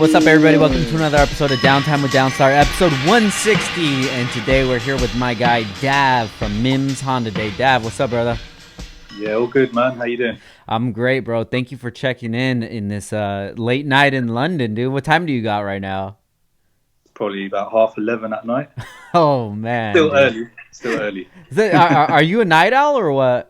what's up, everybody? Welcome to another episode of Downtime with Downstar, episode 160. And today we're here with my guy, Dav from Mimms Honda Day. Dav, what's up, brother? Yeah, all good, man. How you doing? I'm great, bro. Thank you for checking in this late night in London, dude. What time do you got right now? Probably about 11:30 at night. Oh, man, Still dude. early. Still early. Are you a night owl or what?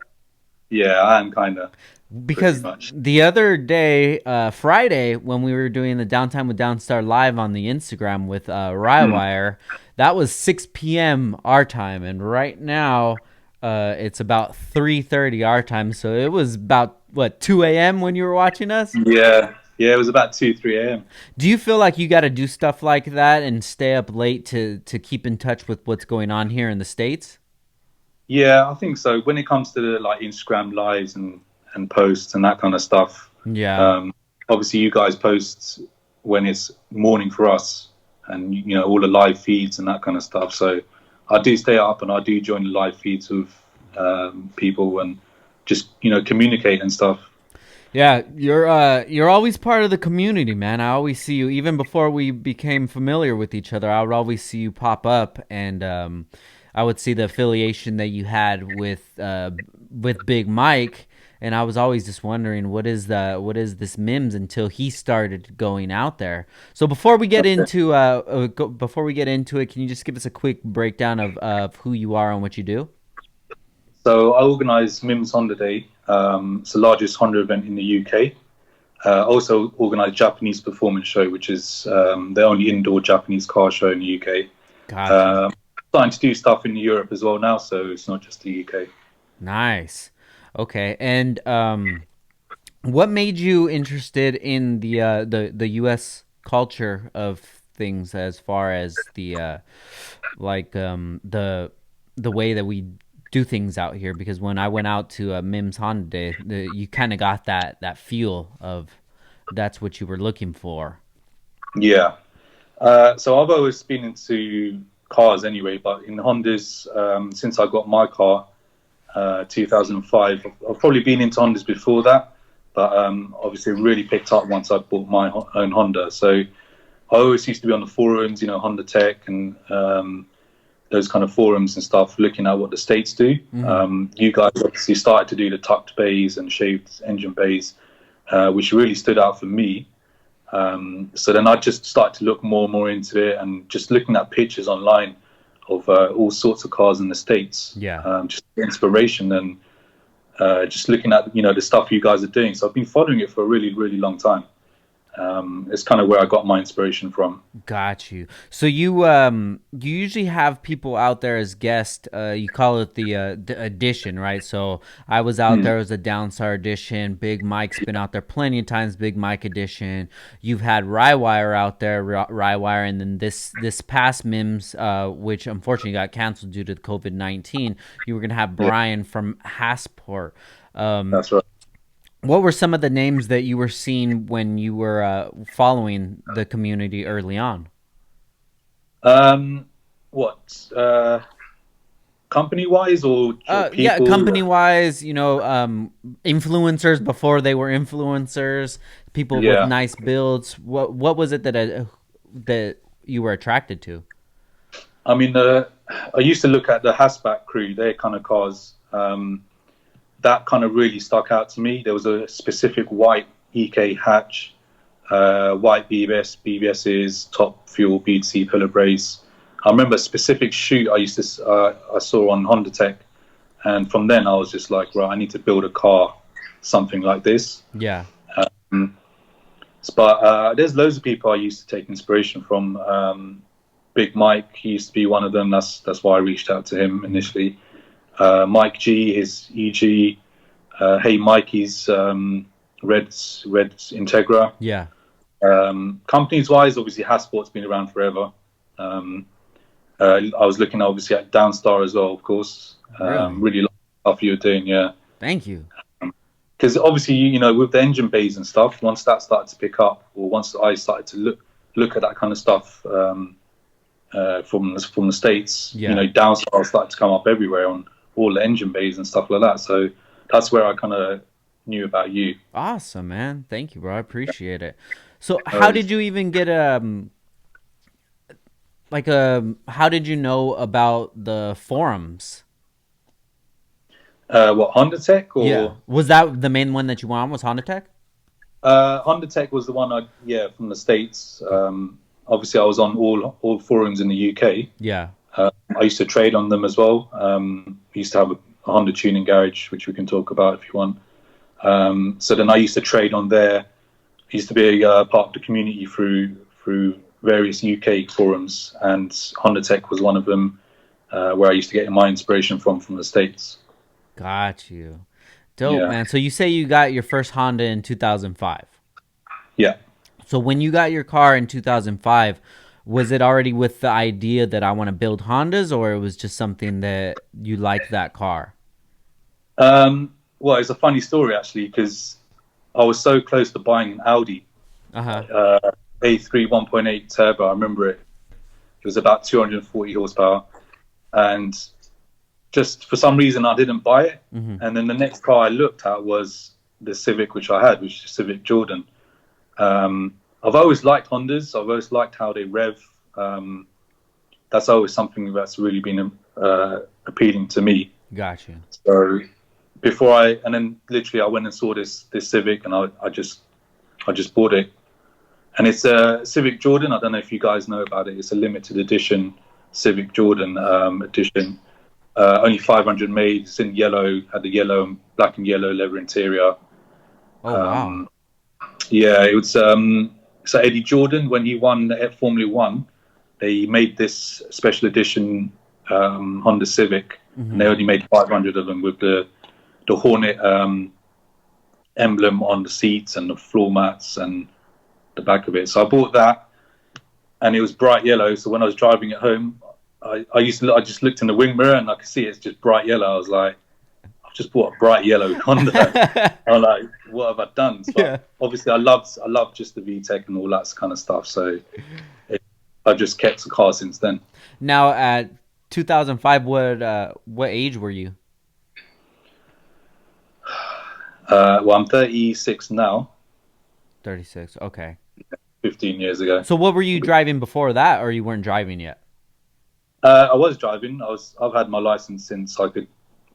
Yeah, I am kind of pretty Because much. the other day, Friday, when we were doing the Downtime with Downstar live on the Instagram with Hmm. Rywire, that was 6 p.m. our time, and right now, it's about 3:30 our time. So it was about what 2 a.m. when you were watching us. Yeah, yeah. It was about 2, 3 a.m. Do you feel like you got to do stuff like that and stay up late to keep in touch with what's going on here in the States? Yeah, I think so. When it comes to the like Instagram lives and posts and that kind of stuff, Yeah. um, obviously you guys post when it's morning for us, and all the live feeds and that kind of stuff. So I do stay up and I do join the live feeds with people and just communicate and stuff. Yeah, you're always part of the community, man. I always see you, even before we became familiar with each other. I would always see you pop up, and I would see the affiliation that you had with Big Mike, and I was always just wondering what is this Mims until he started going out there. So before we get into it, can you just give us a quick breakdown of who you are and what you do? So I organise Mimms Honda Day. It's the largest Honda event in the UK. Also organise Japanese Performance Show, which is the only indoor Japanese car show in the UK. Got you. Starting to do stuff in Europe as well now, so it's not just the UK. Nice. Okay, and what made you interested in the U.S. culture of things as far as the way that we do things out here? Because when I went out to Mimms Honda Day, you kind of got that feel of that's what you were looking for. Yeah. So I've always been into cars anyway, but in Hondas, since I got my car, 2005, I've probably been into Hondas before that, but obviously really picked up once I bought my own Honda. So I always used to be on the forums, Honda Tech and those kind of forums and stuff, looking at what the States do. Hmm. You guys obviously started to do the tucked bays and shaved engine bays, which really stood out for me. So then I just started to look more and more into it, and just looking at pictures online of all sorts of cars in the States, Yeah. just inspiration and just looking at the stuff you guys are doing. So I've been following it for a really, really long time. It's kind of where I got my inspiration from. Got you. So you usually have people out there as guests. You call it the edition, right? So I was out Mm. there as a Downstar edition. Big Mike's been out there plenty of times. Big Mike edition. You've had Rywire out there, Rywire, and then this past Mims, which unfortunately got canceled due to COVID-19. You were gonna have Yeah, Brian from Hassport. Um, that's right. what were some of the names that you were seeing when you were following the community early on? Um, what company wise or Yeah, people? company wise, influencers before they were influencers, people with Yeah, nice builds. What was it that you were attracted to? I mean, I used to look at the Hasback crew, their kind of cars. That kind of really stuck out to me. There was a specific white EK hatch, white BBSs, top fuel BC pillar brace. I remember a specific shoot I saw on Honda Tech, and from then I was just like, right, I need to build a car, something like this. Yeah, Um, but there's loads of people I used to take inspiration from. Big Mike, he used to be one of them. That's why I reached out to him initially. Mike G, his EG. Hey Mikey's Reds Integra. yeah, Companies wise, obviously Hasport's been around forever. Um, I was looking obviously at Downstar as well, of course. really. Really like the stuff you were doing, yeah. Thank you. Because obviously, with the engine bays and stuff, once that started to pick up, or once I started to look at that kind of stuff from the States, Yeah. Downstar started to come up everywhere on all the engine bays and stuff like that. So that's where I kind of knew about you. Awesome, man. Thank you, bro. I appreciate it. So No how did worries. you even get how did you know about the forums? What, Honda Tech Yeah. or Was that the main one that you went on was Honda Tech? Honda Tech was the one I yeah from the States. Oh, Obviously, I was on all forums in the UK. yeah. I used to trade on them as well. I used to have a Honda tuning garage, which we can talk about if you want. So then I used to trade on there. I used to be part of the community through various UK forums, and Honda Tech was one of them, where I used to get my inspiration from the States. Got you. Dope, Yeah, man. So you say you got your first Honda in 2005. yeah. So when you got your car in 2005, was it already with the idea that I want to build Hondas, or it was just something that you liked that car? Well, it's a funny story actually because I was so close to buying an Audi Uh-huh. uh, A3 1.8 turbo. I remember it. It was about 240 horsepower, and just for some reason I didn't buy it. Mm-hmm. And then the next car I looked at was the Civic, which I had, which is Civic Jordan. I've always liked Hondas. I've always liked how they rev. Um, that's always something that's really been appealing to me. Got you. So and then literally I went and saw this Civic, and I just bought it. And it's a Civic Jordan. I don't know if you guys know about it. It's a limited edition Civic Jordan edition. Only 500 made. It's in yellow. Had the black and yellow leather interior. Oh, wow. Um, yeah, it was. So Eddie Jordan, when he won the Formula One, they made this special edition Honda Civic, and they Mm-hmm. only made 500 of them with the Hornet emblem on the seats and the floor mats and the back of it. So I bought that, and it was bright yellow. So when I was driving it home, I just looked in the wing mirror and I could see it's just bright yellow. I was like, I've just bought a bright yellow Honda. I'm like, what have I done? Yeah. But obviously, I love just the VTEC and all that kind of stuff. So it, I've just kept the car since then. Now at 2005, what age were you? Well, I'm 36 now. 36. Okay. 15 years ago. So what were you driving before that, or you weren't driving yet? I was driving. I've had my license since I could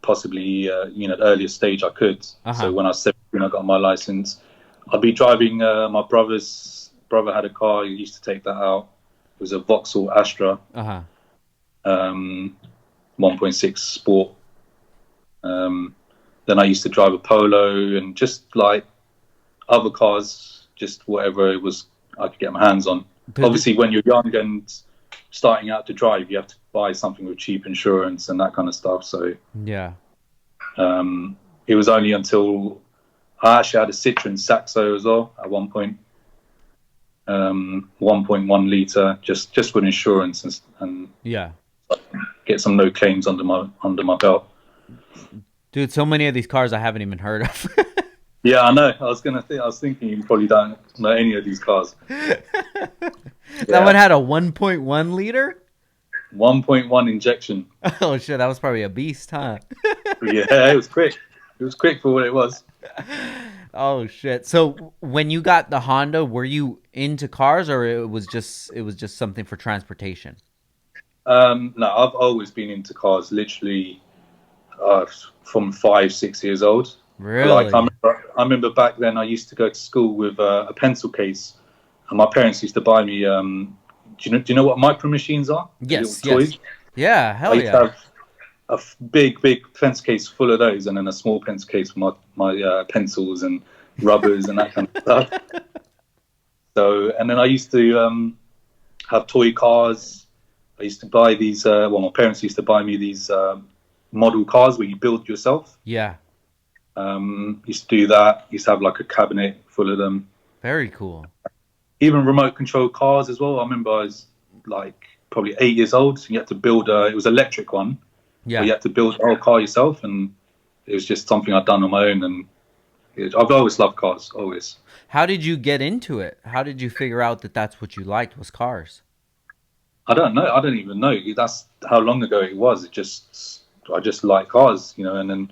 possibly, the earliest stage I could. So Uh-huh. when I was 17, I got my license. I'd be driving. My brother's brother had a car. He used to take that out. It was a Vauxhall Astra, Uh-huh. um, 1.6 Sport. Um, then I used to drive a Polo and just like other cars, just whatever it was I could get my hands on. Good. Obviously, when you're young and starting out to drive, you have to buy something with cheap insurance and that kind of stuff. So Yeah. it was only until I actually had a Citroen Saxo as well at one point, 1.1 liter, just with insurance and Yeah. get some no claims under my belt. Dude, so many of these cars I haven't even heard of. Yeah, I know. I was thinking you probably don't know any of these cars. That one Yeah, had a 1.1 liter? 1.1 injection. Oh shit, that was probably a beast, huh? Yeah, it was quick. It was quick for what it was. Oh shit. So when you got the Honda, were you into cars or it was just something for transportation? No, I've always been into cars. Literally, uh, from 5, 6 years old. Like Really? I remember back then, I used to go to school with a pencil case, and my parents used to buy me. Do you know what micro machines are? The little Yes, yes. toys. Yeah, I hell used to yeah. have a big pencil case full of those, and then a small pencil case for my pencils and rubbers and that kind of stuff. So, and then I used to have toy cars. I used to buy these. My parents used to buy me these model cars where you build yourself. Yeah. Used to do that. Used to have like a cabinet full of them. Very cool. Even remote control cars as well. I remember I was like probably 8 years old. So you had to build it was electric one, but Yeah. you had to build the whole car yourself, and it was just something I'd done on my own. And I've always loved cars, always. How did you get into it? How did you figure out that that's what you liked was cars? I don't know. I don't even know. That's how long ago it was. I just like cars, and then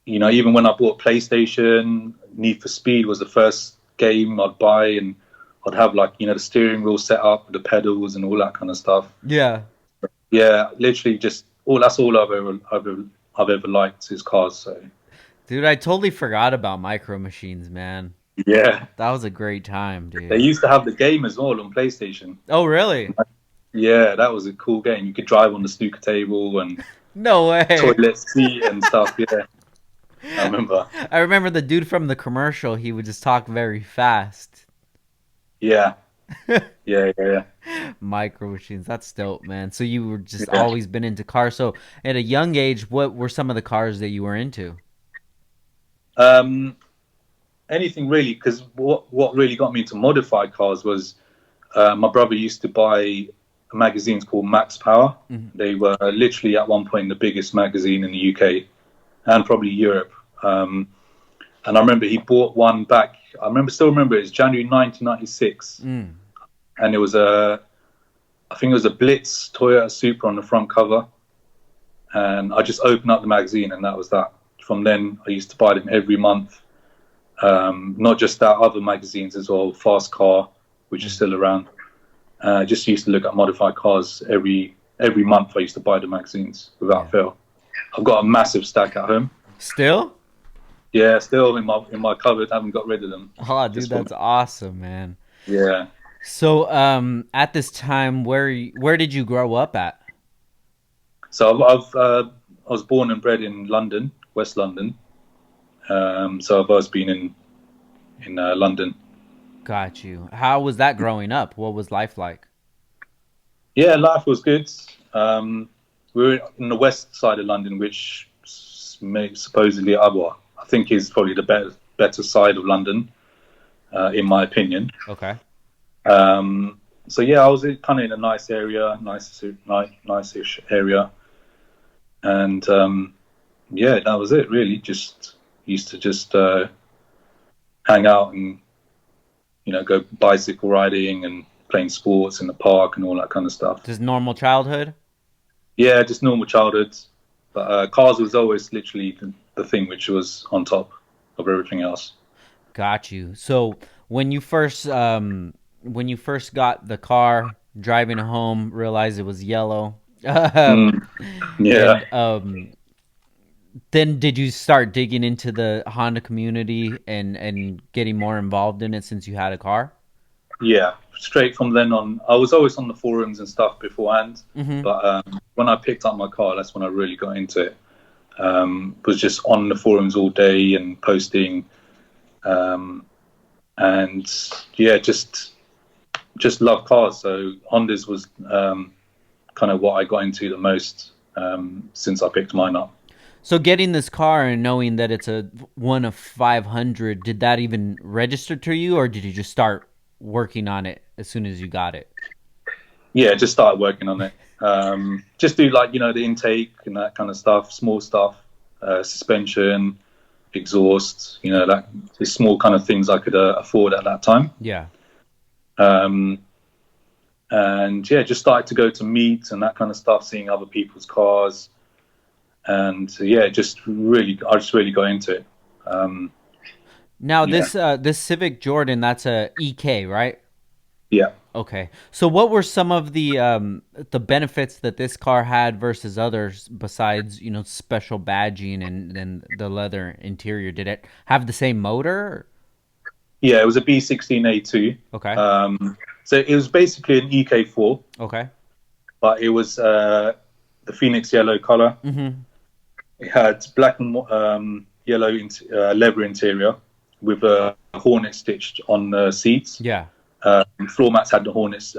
even when I bought PlayStation, Need for Speed was the first game I'd buy, and I'd have like the steering wheel set up, the pedals, and all that kind of stuff. Yeah. Yeah, literally just all. That's all I've ever liked is cars. So Dude, I totally forgot about Micro Machines, man. yeah, That was a great time, they dude. used to have the game as well on PlayStation. Oh, really? Yeah, that was a cool game. You could drive on the snooker table and No way. toilet seat and stuff. Yeah, I remember. I remember the dude from the commercial, he would just talk very fast. Yeah, yeah. Micro Machines, that's dope, man. So you were just Yeah. always been into cars. So at a young age, what were some of the cars that you were into? Um, anything really, because what really got me into modified cars was my brother used to buy magazines called Max Power. Mhm. They were literally at one point the biggest magazine in the UK and probably Europe. And I remember he bought one back. Still remember it was January 1996, Mm. and I think it was a Blitz Toyota Supra on the front cover. And I just opened up the magazine, and that was that. From then, I used to buy them every month. Not just that, other magazines as well, Fast Car, which is Mm. still around. Just used to look at modified cars every month. I used to buy the magazines without Yeah. fail. I've got a massive stack at home. Still? Yeah, still in my cupboard. Haven't got rid of them. Oh, dude, Just for that's awesome, man. yeah. So, at this time, where did you grow up at? So I was born and bred in London, West London. So I've always been in London. Got you. How was that growing up? What was life like? Yeah, life was good. We were in the west side of London, which supposedly I think is probably the better side of London, in my opinion. Okay. So yeah, I was kind of in a nice area, nice-ish area, and yeah, that was it really. Just used to just hang out and go bicycle riding and playing sports in the park and all that kind of stuff. Just normal childhood? Yeah, just normal childhood. But cars was always literally the thing which was on top of everything else. Got you. So when you first got the car, driving home, realized it was yellow. Mm, yeah, And then did you start digging into the Honda community and getting more involved in it since you had a car? yeah. Straight from then on, I was always on the forums and stuff beforehand. Mm-hmm. But when I picked up my car, that's when I really got into it. Was just on the forums all day and posting, and yeah, just love cars. So Hondas was kind of what I got into the most since I picked mine up. So getting this car and knowing that it's a one of 500, did that even register to you, or did you just start working on it as soon as you got it? Yeah, just started working on it. Just do like the intake and that kind of stuff, small stuff, suspension, exhaust, that the small kind of things I could afford at that time. Yeah. Um, and yeah, just started to go to meet and that kind of stuff, seeing other people's cars, and yeah, I just really got into it. Now Yeah, this Civic Jordan, that's a EK, right? yeah. Okay. So what were some of the benefits that this car had versus others besides, special badging and the leather interior? Did it have the same motor? Yeah, it was a B16A2. Okay. So it was basically an EK4, Okay. but it was the Phoenix yellow color. Mm-hmm. It had black and yellow leather interior with a hornet stitched on the seats. Yeah. Floor mats had the hornets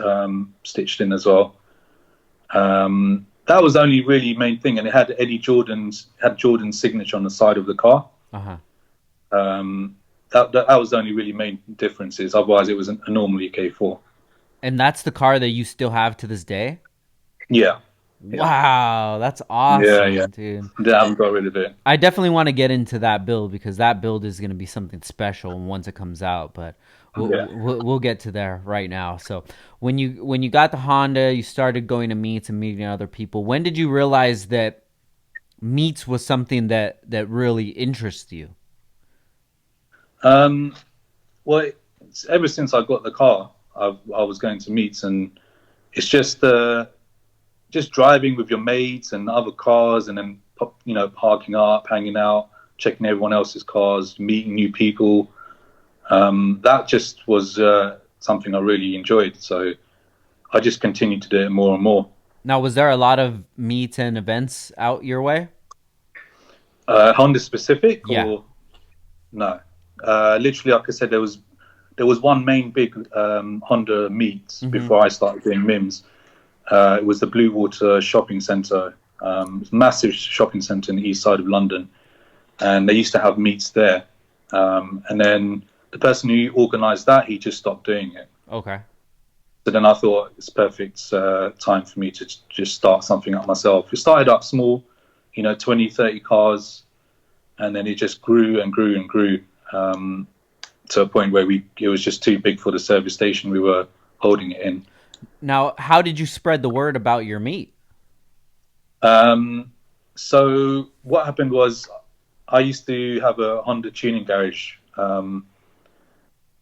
stitched in as well. That was the only really main thing, and it had Jordan's signature on the side of the car. Uh-huh. That was the only really main differences. Otherwise, it was a normal EK4. And that's the car that you still have to this day? Yeah, Wow, that's yeah. awesome, dude. They haven't got rid of it. I definitely want to get into that build because that build is going to be something special once it comes out, but Yeah. we'll get to there right now. So, when you got the Honda, you started going to meets and meeting other people. When did you realize that meets was something that really interests you? Um, well, ever since I got the car, I was going to meets, and it's just driving with your mates and other cars, and then parking up, hanging out, checking everyone else's cars, meeting new people. That just was something I really enjoyed. So I just continued to do it more and more. Now, was there a lot of meets and events out your way? Honda specific Yeah. or no? Literally, like I said, there was one main big Honda meet Mm-hmm. before I started doing Mimms. It was the Blue Water Shopping Centre. It's a massive shopping centre in the east side of London, and they used to have meets there. And then the person who organised that, he just stopped doing it. Okay. So then I thought it's perfect time for me to just start something up myself. It started up small, 20, 30 cars, and then it just grew and grew and grew to a point where it was just too big for the service station we were holding it in. Now, how did you spread the word about your meet? Um, so what happened was I used to have a Honda tuning garage.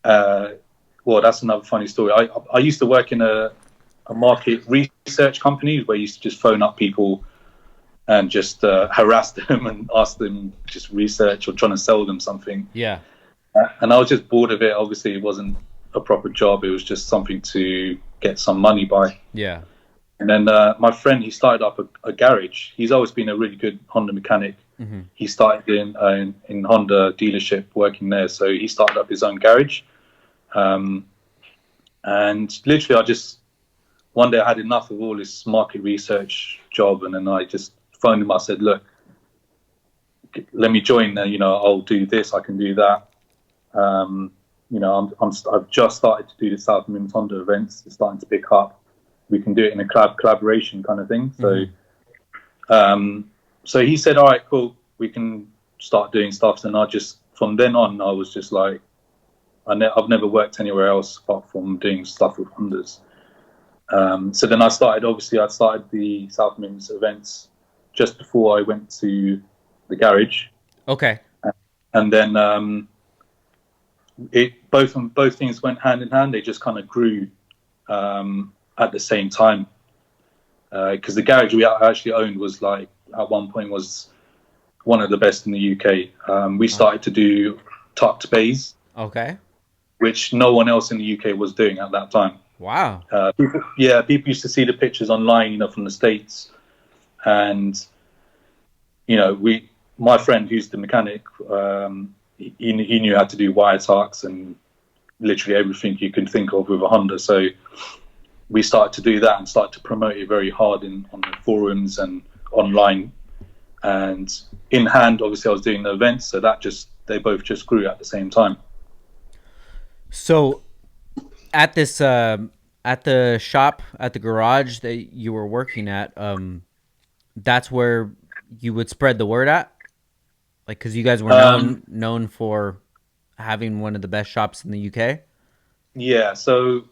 Uh, well, that's another funny story. I used to work in a market research company where you used to just phone up people and just harass them and ask them just research or trying to sell them something. Yeah. And I was just bored of it. Obviously, it wasn't a proper job. It was just something to get some money by. Yeah. And then my friend, he started up a garage. He's always been a really good Honda mechanic. Mm-hmm. He started in Honda dealership working there. So he started up his own garage. Um, and literally, one day I had enough of all this market research job. And then I just phoned him. I said, look, let me join. I'll do this. I can do that. I've just started to do the South Mimms Honda events. It's starting to pick up. We can do it in a collaboration kind of thing. So, so he said, "All right, cool. We can start doing stuff." And from then on, I was just like, I've never worked anywhere else apart from doing stuff with Hondas. So then I started the South Mimms events just before I went to the garage, Okay. and then both things went hand in hand. They just kind of grew at the same time because the garage we actually owned was like at one point was one of the best in the UK. We started to do tucked bays, Okay. which no one else in the UK was doing at that time. Wow. People used to see the pictures online, from the States, and my friend who's the mechanic, he knew how to do wire tucks and literally everything you can think of with a Honda. So we started to do that and started to promote it very hard on the forums and online. And in hand, obviously, I was doing the events, so they both just grew at the same time. So at this at the shop at the garage that you were working at, that's where you would spread the word at, like because you guys were known for having one of the best shops in the UK. Yeah, so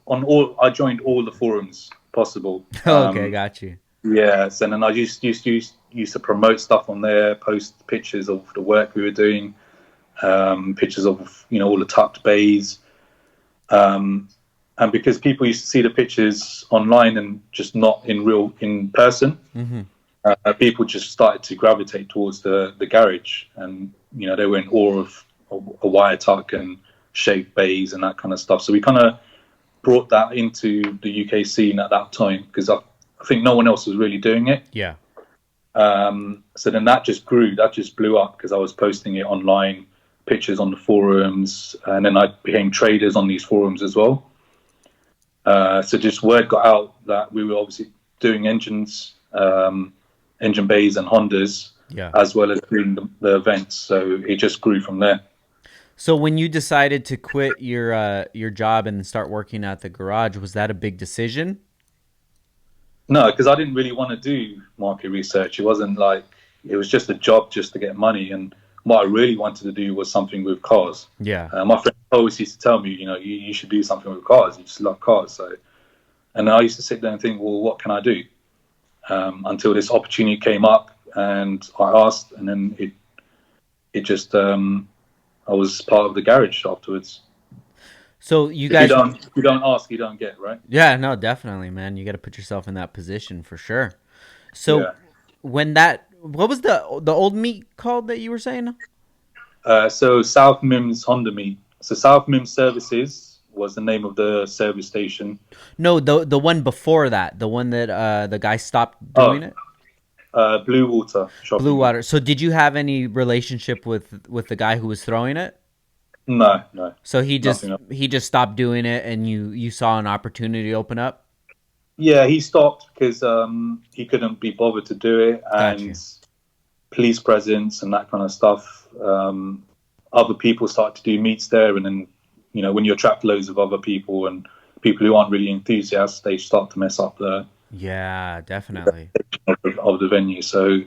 I joined all the forums possible. Okay, got you. Yes, and then I used to promote stuff on there, post pictures of the work we were doing, pictures of all the tucked bays, and because people used to see the pictures online and just not in person, people just started to gravitate towards the garage, and they were in awe of a wire tuck and shaped bays and that kind of stuff. So we kind of brought that into the UK scene at that time because I think no one else was really doing it. Yeah. So then that just grew, that just blew up because I was posting it online, pictures on the forums, and then I became traders on these forums as well. So just word got out that we were obviously doing engines, engine bays and Hondas, as well as doing the events. So it just grew from there. So when you decided to quit your job and start working at the garage, was that a big decision? No, because I didn't really want to do market research. It was just a job just to get money. And what I really wanted to do was something with cars. Yeah. My friend always used to tell me, you should do something with cars. You just love cars. So, and I used to sit there and think, well, what can I do? Until this opportunity came up and I asked, and then it just, I was part of the garage afterwards. So you If you guys, don't ask, you don't get, right? yeah, no, definitely, man. You got to put yourself in that position for sure. So Yeah. when that, what was the old meet called that you were saying? So South Mimms Honda meet. So South Mimms Services was the name of the service station. No, the one before that, the one that the guy stopped doing Oh, it. Blue Water Blue Shopping Mall. Water. So did you have any relationship with the guy who was throwing it? No, no, So he just nothing else. he just stopped doing it, and you saw an opportunity open up. Yeah, he stopped because he couldn't be bothered to do it, Got and you. police presence and that kind of stuff. Other people start to do meets there, and then when you attract loads of other people and people who aren't really enthusiasts, they start to mess up Yeah, definitely. of the venue. So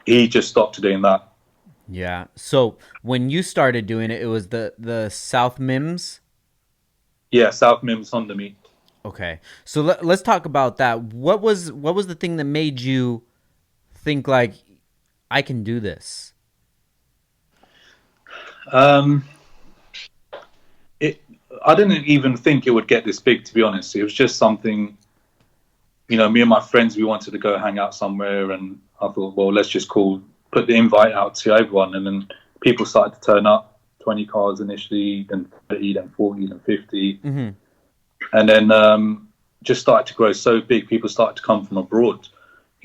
he just stopped doing that. Yeah. So when you started doing it, it was the South Mims. Yeah, South Mimms Honda meet. Okay. So let's talk about that. What was the thing that made you think like I can do this? Um, it. I didn't even think it would get this big, to be honest. It was just something. Me and my friends, we wanted to go hang out somewhere, and I thought, well, let's just put the invite out to everyone, and then people started to turn up. 20 cars initially, then 30, then 40, then 50, Hmm. and then just started to grow so big. People started to come from abroad.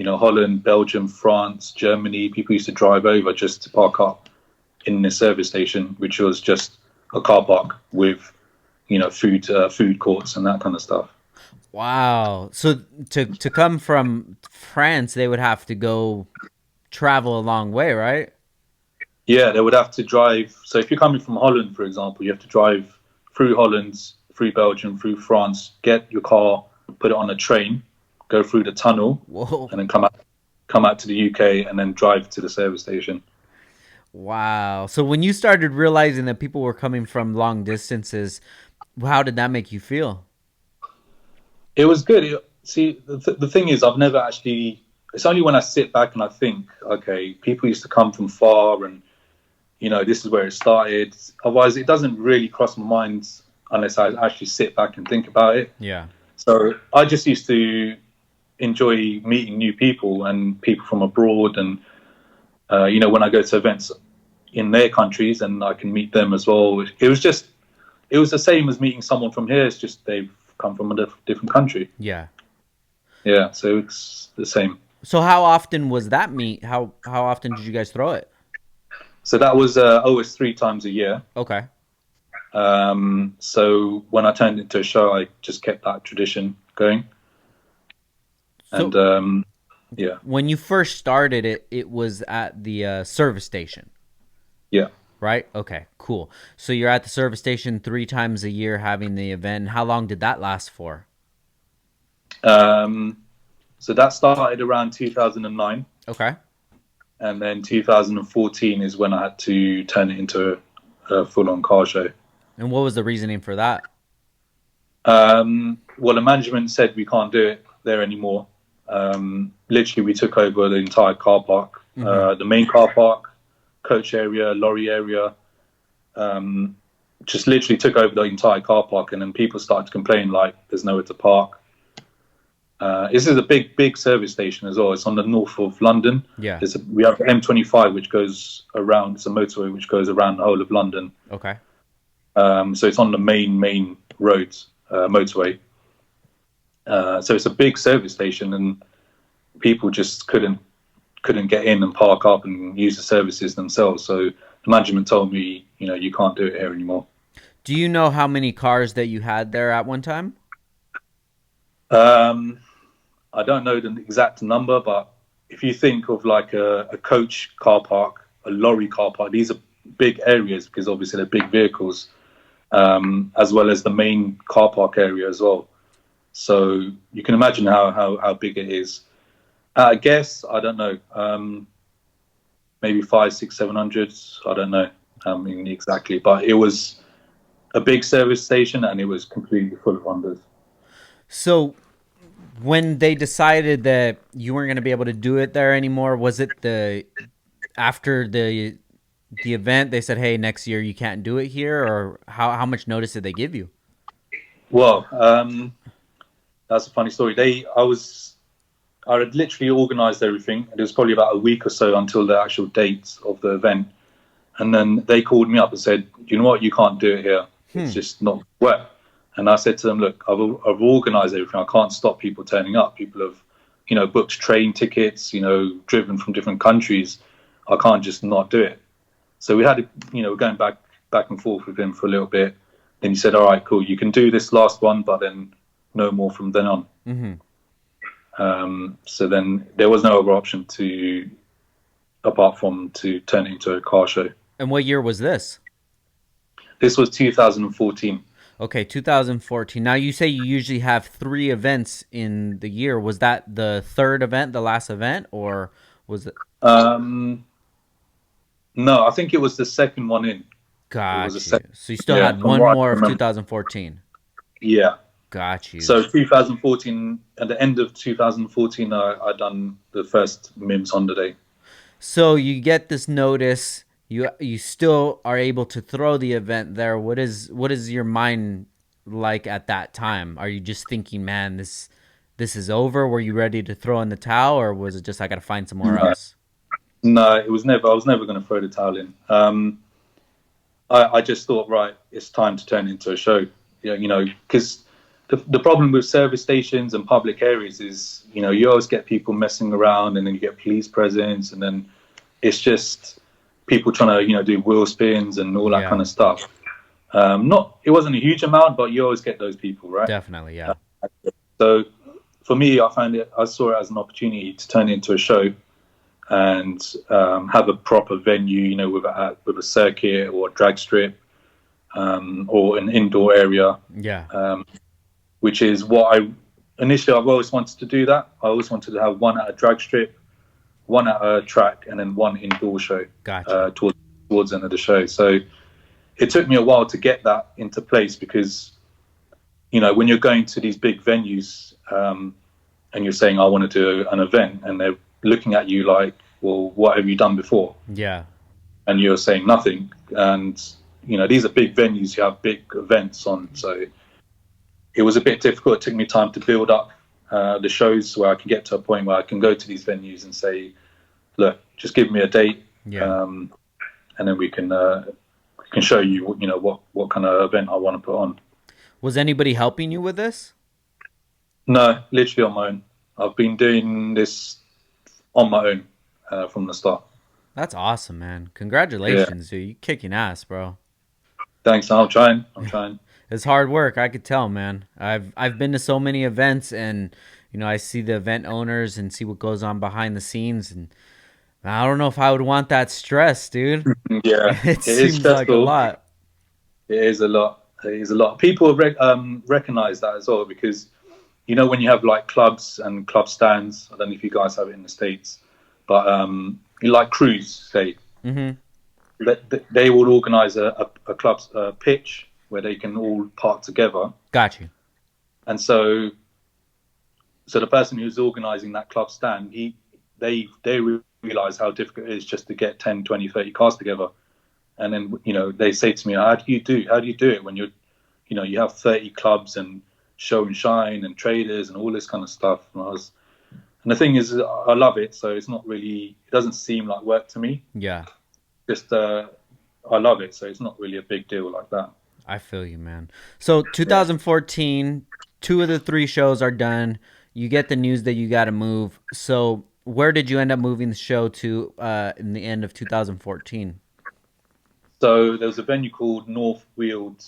Holland, Belgium, France, Germany. People used to drive over just to park up in the service station, which was just a car park with food courts and that kind of stuff. Wow. So to come from France, they would have to go travel a long way, right? Yeah, they would have to drive. So if you're coming from Holland, for example, you have to drive through Holland, through Belgium, through France, get your car, put it on a train, go through the tunnel, Whoa. and then come out to the UK, and then drive to the service station. Wow. So when you started realizing that people were coming from long distances, how did that make you feel? It was good. See, the thing is, I've never actually. It's only when I sit back and I think, okay, people used to come from far, and this is where it started. Otherwise, it doesn't really cross my mind unless I actually sit back and think about it. Yeah. So I just used to enjoy meeting new people and people from abroad, and when I go to events in their countries, and I can meet them as well. It was the same as meeting someone from here. It's just they've come from a different country. Yeah. Yeah, so it's the same. So how often was that meet? How often did you guys throw it? So that was always 3 times a year. Okay. So when I turned it into a show, I just kept that tradition going, and So yeah, when you first started it, it was at the service station, yeah. right? Okay, cool. So you're at the service station 3 times a year having the event. How long did that last for? Um, so that started around 2009, Okay. and then 2014 is when I had to turn it into a full-on car show. And what was the reasoning for that? Well, the management said we can't do it there anymore. Literally, we took over the entire car park, Mm-hmm. the main car park, coach area, lorry area. Just literally took over the entire car park, and then people started to complain like there's nowhere to park. This is a big, big service station as well. It's on the north of London. Yeah. We have M25, which goes around. It's a motorway which goes around the whole of London. Okay. So it's on the main roads, motorway. So it's a big service station, and people just couldn't get in and park up and use the services themselves. So the management told me, you can't do it here anymore. Do you know how many cars that you had there at one time? Um, I don't know the exact number, but if you think of like a coach car park, a lorry car park, these are big areas because obviously they're big vehicles, as well as the main car park area as well. So you can imagine how big it is. I guess I don't know, maybe five, six, 700. I don't know, exactly, but it was a big service station and it was completely full of wonders. So when they decided that you weren't going to be able to do it there anymore, was it the after the event they said, "Hey, next year you can't do it here," or how much notice did they give you? Well, that's a funny story. I had literally organised everything, and it was probably about a week or so until the actual date of the event. And then they called me up and said, "You know what? You can't do it here. It's Hmm. just not work." And I said to them, "Look, I've organised everything. I can't stop people turning up. People have, booked train tickets. Driven from different countries. I can't just not do it." So we had, going back and forth with him for a little bit. Then he said, "All right, cool. You can do this last one, but then no more from then on." Hmm. So then there was no other option apart from to turn it into a car show. And what year was this? This was 2014. Okay, 2014. Now you say you usually have three events in the year. Was that the third event, the last event, or was it? Um, no, I think it was the second one in. It was a Got you. second. So you still Yeah, had from one what more I of remember. 2014. Yeah. Got you. So 2014, at the end of 2014, I done the first Mimms Honda day. So you get this notice. You still are able to throw the event there. What is your mind like at that time? Are you just thinking, man, this is over? Were you ready to throw in the towel, or was it just I got to find somewhere No, else? no, it was never. I was never going to throw the towel in. I just thought, right, it's time to turn it into a show. Yeah, because the problem with service stations and public areas is, you always get people messing around, and then you get police presence, and then it's just people trying to, do wheel spins and all that Yeah, kind of stuff. Not, it wasn't a huge amount, but you always get those people, right? definitely. Yeah. So for me, I saw it as an opportunity to turn it into a show and have a proper venue, with a circuit or a drag strip, or an indoor area, Yeah. which is what I've always wanted to do. That I always wanted to have one at a drag strip, one at a track, and then one indoor show Gotcha. towards the end of the show. So it took me a while to get that into place because when you're going to these big venues, and you're saying I want to do an event, and they're looking at you like, well, what have you done before? Yeah. And you're saying nothing. And these are big venues, you have big events on, so it was a bit difficult. It took me time to build up the shows where I can get to a point where I can go to these venues and say, look, just give me a date, Yeah. um, and then we can show you, what kind of event I want to put on. Was anybody helping you with this? No, literally on my own. I've been doing this on my own from the start. That's awesome, man. Yeah, Congratulations, dude. You kicking ass, bro. thanks. I'm trying. I'm trying. It's hard work, I could tell, man. I've been to so many events, and I see the event owners and see what goes on behind the scenes, and I don't know if I would want that stress, dude. Yeah, It it is seems like a stressful. lot. It is a lot. It is a lot. People recognize that as well because when you have like clubs and club stands. I don't know if you guys have it in the states, but you like crews say Mm-hmm. they will organize a club pitch where they can all park together, Got you. and so the person who's organizing that club stand, they realize how difficult it is just to get 10, 20, 30 cars together. And then they say to me, how do you do it when you have 30 clubs and show and shine and traders and all this kind of stuff. And the thing is, I love it, so it doesn't seem like work to me. Yeah, Just I love it, so it's not really a big deal like that. I feel you, man. So Yeah. 2014, two of the three shows are done. You get the news that you got to move. So where did you end up moving the show to in the end of 2014? So there was a venue called North Weald.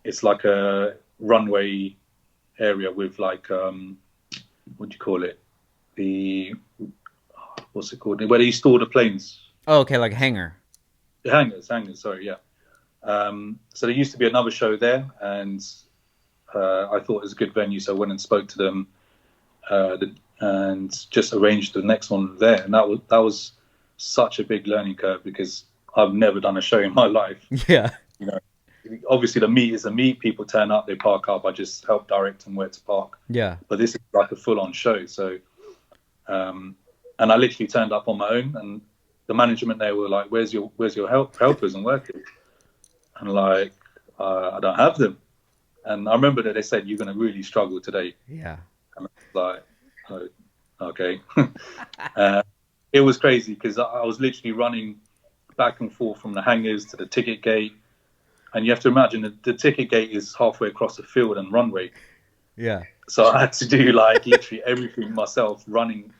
It's like a runway area with like what do you call it? The What's it called? Where they store the planes. Oh, okay, like a hangar. Hangars. Sorry, yeah. So there used to be another show there, and I thought it was a good venue, so I went and spoke to them, and just arranged the next one there. And that was such a big learning curve because I've never done a show in my life. Yeah, You know, Obviously the meet is the meet. People turn up, they park up. I just help direct them where to park. yeah. But this is like a full-on show. So, and I literally turned up on my own, and the management there were like, "Where's your helpers and workers?" And like, I don't have them. And I remember that they said you're going to really struggle today. Yeah. And I was like, oh, okay. uh, it was crazy because I was literally running back and forth from the hangars to the ticket gate. And you have to imagine that the ticket gate is halfway across the field and runway. Yeah. So I had to do like literally everything myself, running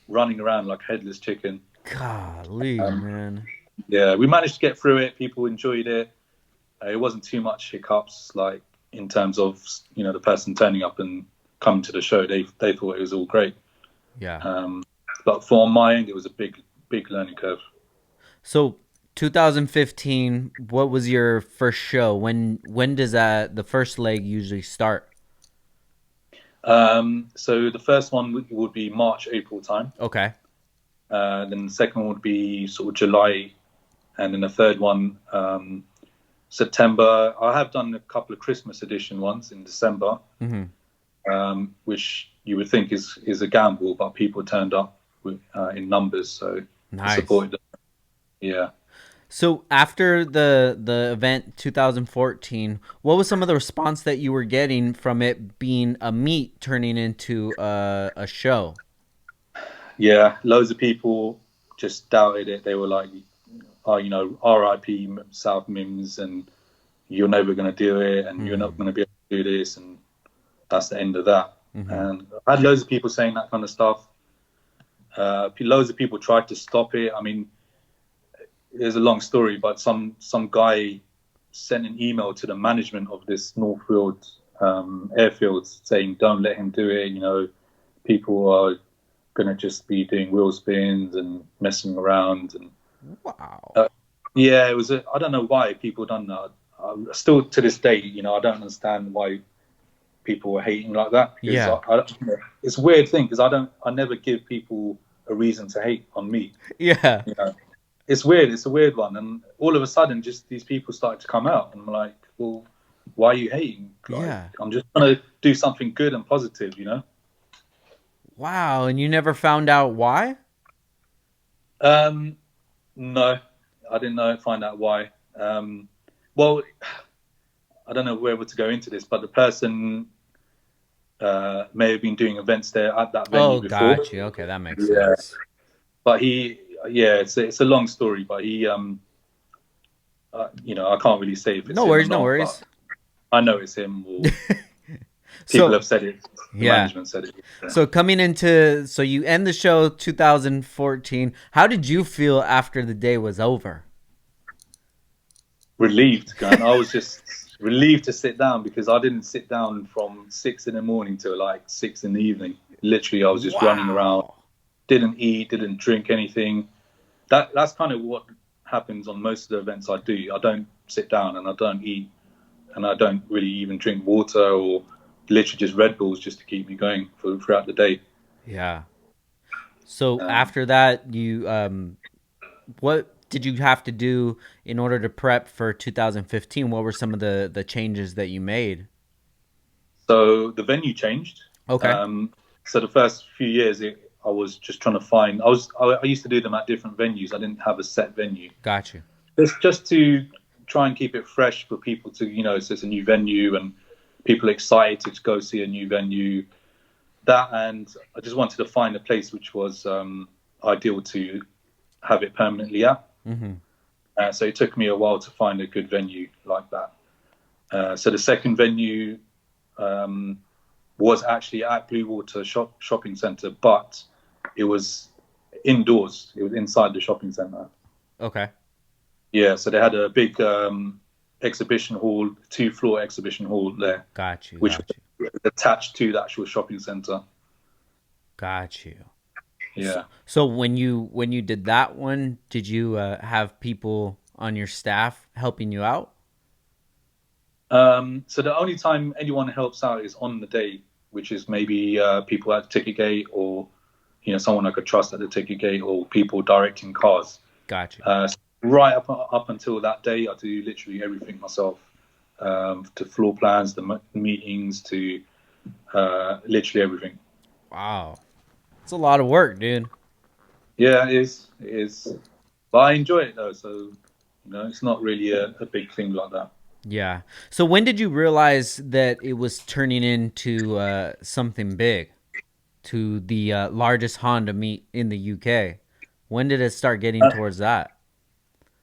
around like a headless chicken. Golly, Um, man. yeah, we managed to get through it. People enjoyed it. It wasn't too much hiccups, like in terms of the person turning up and coming to the show. They thought it was all great. Yeah. Um, but for my end, it was a big learning curve. So 2015, what was your first show? When does that the first leg usually start? So the first one would be March, April time. Okay. Then the second one would be sort of July, and then the third one September. I have done a couple of Christmas edition ones in December, Hmm. which you would think is a gamble, but people turned up in numbers, so I Nice. supported them. Yeah. So after the event 2014, what was some of the response that you were getting from it being a meet turning into a show? Yeah, loads of people just doubted it. They were like, "Oh, R.I.P. South Mims, and you're never going to do it, and you're not Hmm. going to be able to do this," and that's the end of that. Hmm. And I had loads of people saying that kind of stuff. Loads of people tried to stop it. I mean, there's a long story, but some guy sent an email to the management of this Northfield airfield saying, "Don't let him do it. People are gonna just be doing wheel spins and messing around." And Wow. yeah, it was. I don't know why people done that. Still to this day, I don't understand why people were hating like that because Yeah. it's a weird thing because I never give people a reason to hate on me. Yeah. You know, it's weird. It's a weird one, and all of a sudden, just these people started to come out, and I'm like, well, why are you hating? Like, Yeah. I'm just trying to do something good and positive. Wow. And you never found out why? Um, no, I didn't know. Find out why. Well, I don't know whether to go into this, but the person may have been doing events there at that venue Oh, before. got you. Okay, that makes Yeah, sense. but yeah, it's a long story, but he, I can't really say if it's No him or worries, no not, but worries. I know it's him, or people So, have said it. The yeah. management said it. Yeah. So coming into so you end the show 2014. How did you feel after the day was over? Relieved, Grant. I was just relieved to sit down because I didn't sit down from 6 in the morning till like 6 in the evening. Literally, I was just running around, Wow. didn't eat, didn't drink anything. That's kind of what happens on most of the events I do. I don't sit down and I don't eat and I don't really even drink water or literally just Red Bulls just to keep me going throughout the day. Yeah. So Um, after that, you what did you have to do in order to prep for 2015? What were some of the changes that you made? so the venue changed. Okay. Um, so the first few years, I was just trying to find. I used to do them at different venues. I didn't have a set venue. Got you. It's just to try and keep it fresh for people to, so it's a new venue and people excited to go see a new venue. That and I just wanted to find a place which was ideal to have it permanently at. Mhm. So it took me a while to find a good venue like that. So the second venue um, was actually at Blue Water Shopping Centre, but it was indoors. It was inside the shopping centre. Okay. Yeah, so they had a big exhibition hall, two-floor exhibition hall there, Got you. which Got you. was attached to the actual shopping centre. Got you. So, Yeah. so when you did that one, did you have people on your staff helping you out? So the only time anyone helps out is on the day, which is maybe people at the ticket gate or someone I could trust at the ticket gate or people directing cars. Got you. Right up until that day, I do literally everything myself, to floor plans, the meetings, to literally everything. Wow. It's a lot of work, dude. Yeah, it is. It is. But I enjoy it though, so it's not really a big thing like that. Yeah. So when did you realize that it was turning into something big, to the largest Honda meet in the UK? When did it start getting Uh, towards that?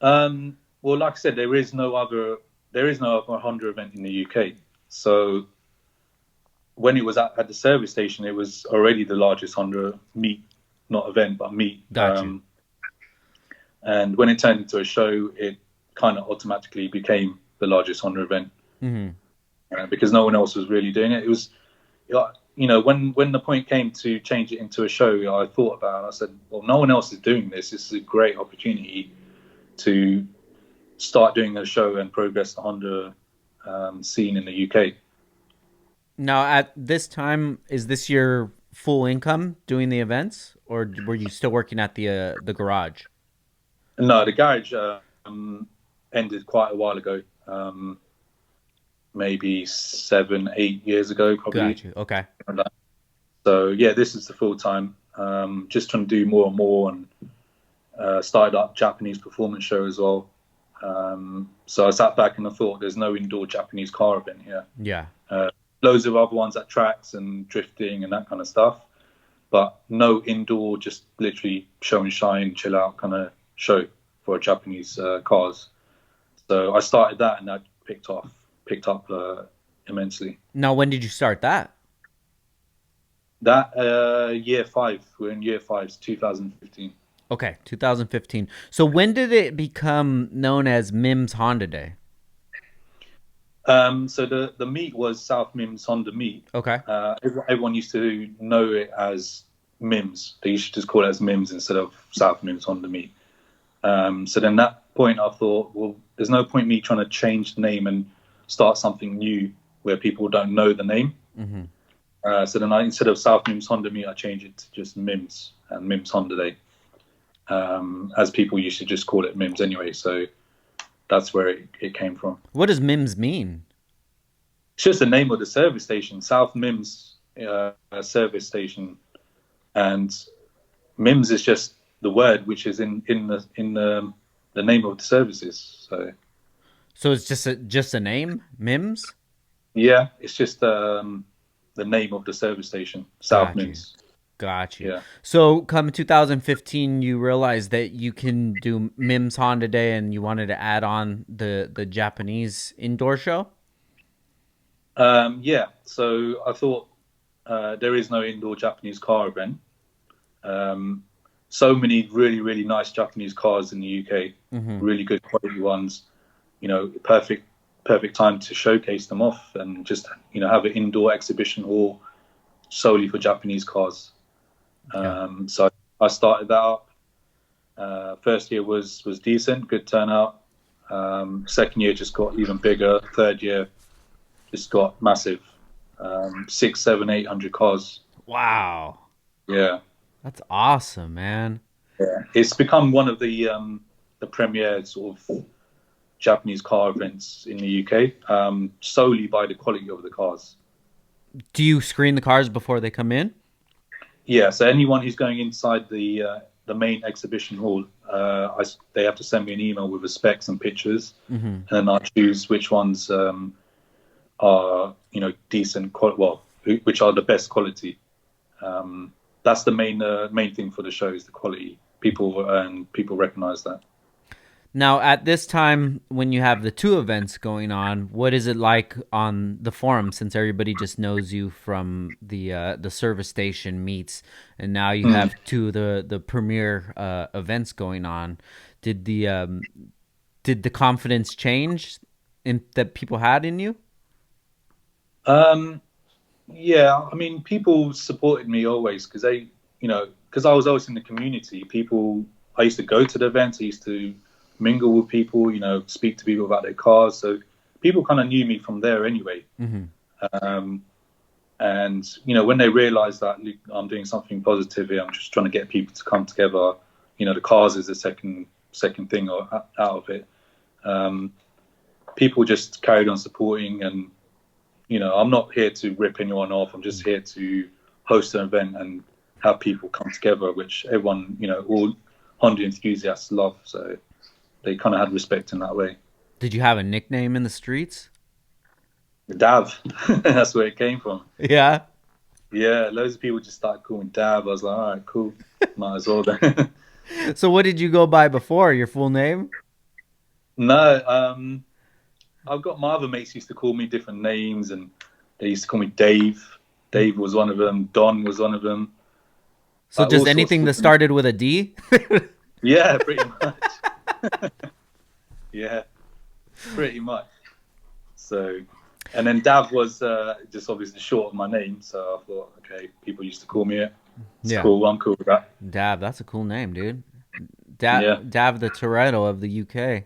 well, like I said, there is no other Honda event in the UK. So when it was at the service station, it was already the largest Honda meet, not event, but meet. Got you. And when it turned into a show, it kind of automatically became the largest Honda event Hmm. because no one else was really doing it. It was, when the point came to change it into a show, I thought about it. I said, well, no one else is doing this. This is a great opportunity to start doing a show and progress the Honda scene in the UK. Now, at this time, is this your full income doing the events, or were you still working at the garage? No, the garage ended quite a while ago, maybe 7, 8 years ago, Got probably. you. Okay. So yeah, this is the full time. Just trying to do more and more, and started up Japanese performance show as well. So I sat back and I thought, there's no indoor Japanese car event here. Yeah. Uh, Loads of other ones at tracks and drifting and that kind of stuff, but no indoor, just literally show and shine, chill out kind of show for Japanese cars. So I started that, and that picked up immensely. Now, when did you start that? That year five, we're in year five, it's 2015. Okay, 2015. So when did it become known as Mimms Honda Day? So the meet was South Mimms Honda meet. Okay. Everyone used to know it as Mimms. They used to just call it as Mimms instead of South Mimms Honda meet. So then that point, I thought, well, there's no point me trying to change the name and start something new where people don't know the name. Hmm. So then instead of South Mimms Honda meet, I changed it to just Mimms and Mimms Honda Day, as people used to just call it Mimms anyway. So that's where it came from. What does Mimms mean? It's just the name of the service station, South Mimms service station, and Mimms is just the word which is in the name of the services. So So it's just a name, Mimms. yeah, it's just the name of the service station, South Got you. Mimms. Got you. Yeah. So come 2015, you realized that you can do Mimms Honda Day, and you wanted to add on the Japanese indoor show. Yeah. So I thought there is no indoor Japanese car event. Um, so many really, really nice Japanese cars in the UK, Hmm. really good quality ones. Perfect time to showcase them off and just have an indoor exhibition hall solely for Japanese cars. Yeah. So I started that up. First year was decent, good turnout. Second year just got even bigger. Third year just got massive. Six, seven, 800 cars. Wow. Yeah, That's awesome, man. yeah. It's become one of the premier sort of Japanese car events in the UK, solely by the quality of the cars. Do you screen the cars before they come in? Yeah, so anyone who's going inside the main exhibition hall, they have to send me an email with the specs and pictures, Hmm. and then I choose which ones are decent, well, which are the best quality. That's the main thing for the show is the quality. People recognize that. Now, at this time, when you have the two events going on, what is it like on the forum? Since everybody just knows you from the service station meets, and now you Mm. have two of the premier events going on. Did the confidence change in that people had in you? Um, yeah, I mean, people supported me always because I was always in the community. I used to go to the events. I used to mingle with people. Speak to people about their cars. So people kind of knew me from there anyway. Hmm. Um, and when they realised that I'm doing something positive here, I'm just trying to get people to come together. The cars is the second thing out of it. Um, People just carried on supporting, and I'm not here to rip anyone off. I'm just here to host an event and have people come together, which everyone, all Honda enthusiasts love. So they kind of had respect in that way. Did you have a nickname in the streets? Dav. That's where it came from. Yeah. Yeah, loads of people just started calling me Dav. I was like, all right, cool. Might as well then. So what did you go by before? Your full name? No, I've got my other mates used to call me different names, and they used to call me Dave. Dave was one of them. Don was one of them. So Like just all sorts of anything that different. started with a D? Yeah, pretty much. Yeah, pretty much. So, and then Dav was just obviously short of my name. So I thought, okay, people used to call me it. It's Yeah. cool. I'm cool with that. Dav, that's a cool name, dude. Yeah. Dav the Toretto of the UK.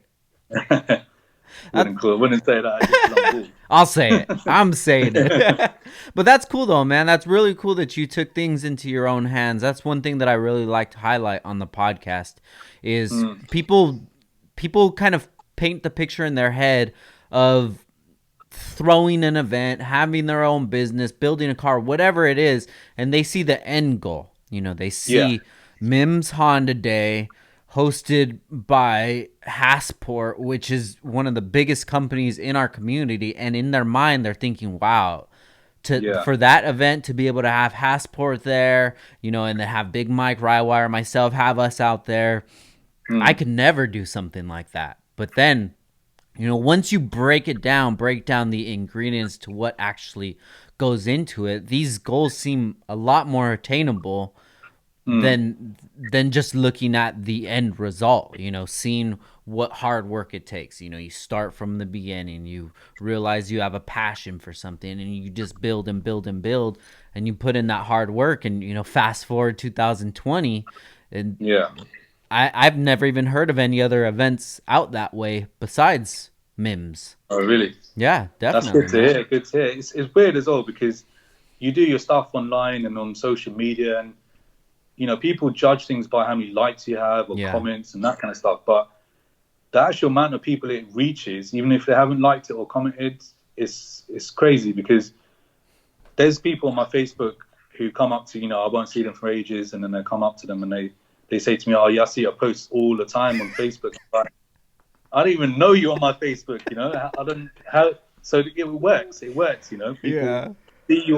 That, Wouldn't say that just because I'm bald. I'll say it. I'm saying it. But that's cool though, man. That's really cool that you took things into your own hands. That's one thing that I really like to highlight on the podcast is people kind of paint the picture in their head of throwing an event, having their own business, building a car, whatever it is, and they see the end goal. You know, they Yeah. see Mimms Honda Day hosted by Hassport, which is one of the biggest companies in our community, and in their mind they're thinking, wow, to Yeah. for that event to be able to have Hassport there, you know, and to have Big Mike Rywire, myself, have us out there. I Mm. could never do something like that. But then, you know, once you break down the ingredients to what actually goes into it, these goals seem a lot more attainable Mm. than just looking at the end result, you know, seeing what hard work it takes. You know, you start from the beginning, you realize you have a passion for something, and you just build and build and build, and you put in that hard work. And, you know, fast forward 2020, and Yeah. I've never even heard of any other events out that way besides Mims. Oh, really? Yeah, That's definitely, good to man. hear. Good to hear. It's weird as well because you do your stuff online and on social media, and people judge things by how many likes you have or Yeah. comments and that kind of stuff. But the actual amount of people it reaches, even if they haven't liked it or commented, it's crazy because there's people on my Facebook who come up to, I won't see them for ages, and then they come up to them and they say to me, "Oh, yeah, I see your posts all the time on Facebook." But I don't even know you on my Facebook. I don't how. So it works. It works. People Yeah.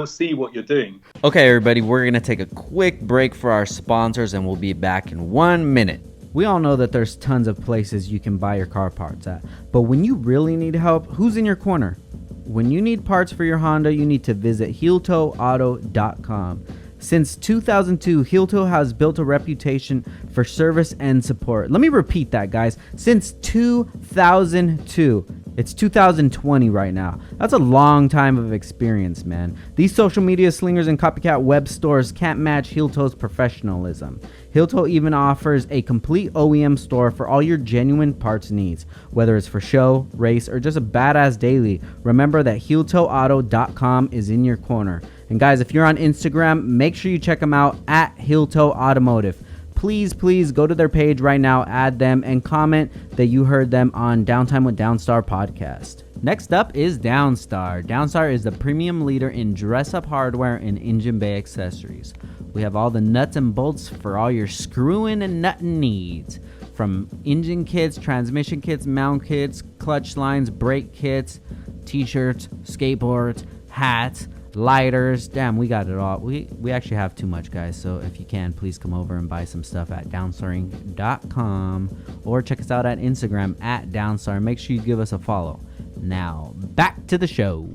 see what you're doing. Okay, everybody, we're going to take a quick break for our sponsors, and we'll be back in 1 minute. We all know that there's tons of places you can buy your car parts at, but when you really need help, who's in your corner? When you need parts for your Honda, you need to visit HeelToeAuto.com. Since 2002, Heel has built a reputation for service and support. Let me repeat that, guys. Since 2002. It's 2020 right now. That's a long time of experience, man. These social media slingers and copycat web stores can't match Heel professionalism. Heel even offers a complete OEM store for all your genuine parts needs. Whether it's for show, race, or just a badass daily, remember that HeelToeAuto.com is in your corner. And guys, if you're on Instagram, make sure you check them out at HeelToe Automotive. Please go to their page right now, add them, and comment that you heard them on Downtime with Downstar podcast. Next up is Downstar. Downstar is the premium leader in dress-up hardware and engine bay accessories. We have all the nuts and bolts for all your screwing and nutting needs. From engine kits, transmission kits, mount kits, clutch lines, brake kits, t-shirts, skateboards, hats, lighters. Damn, we got it all. We actually have too much, guys. So if you can, please come over and buy some stuff at downstaring.com or check us out at Instagram at downstar. Make sure you give us a follow. Now back to the show.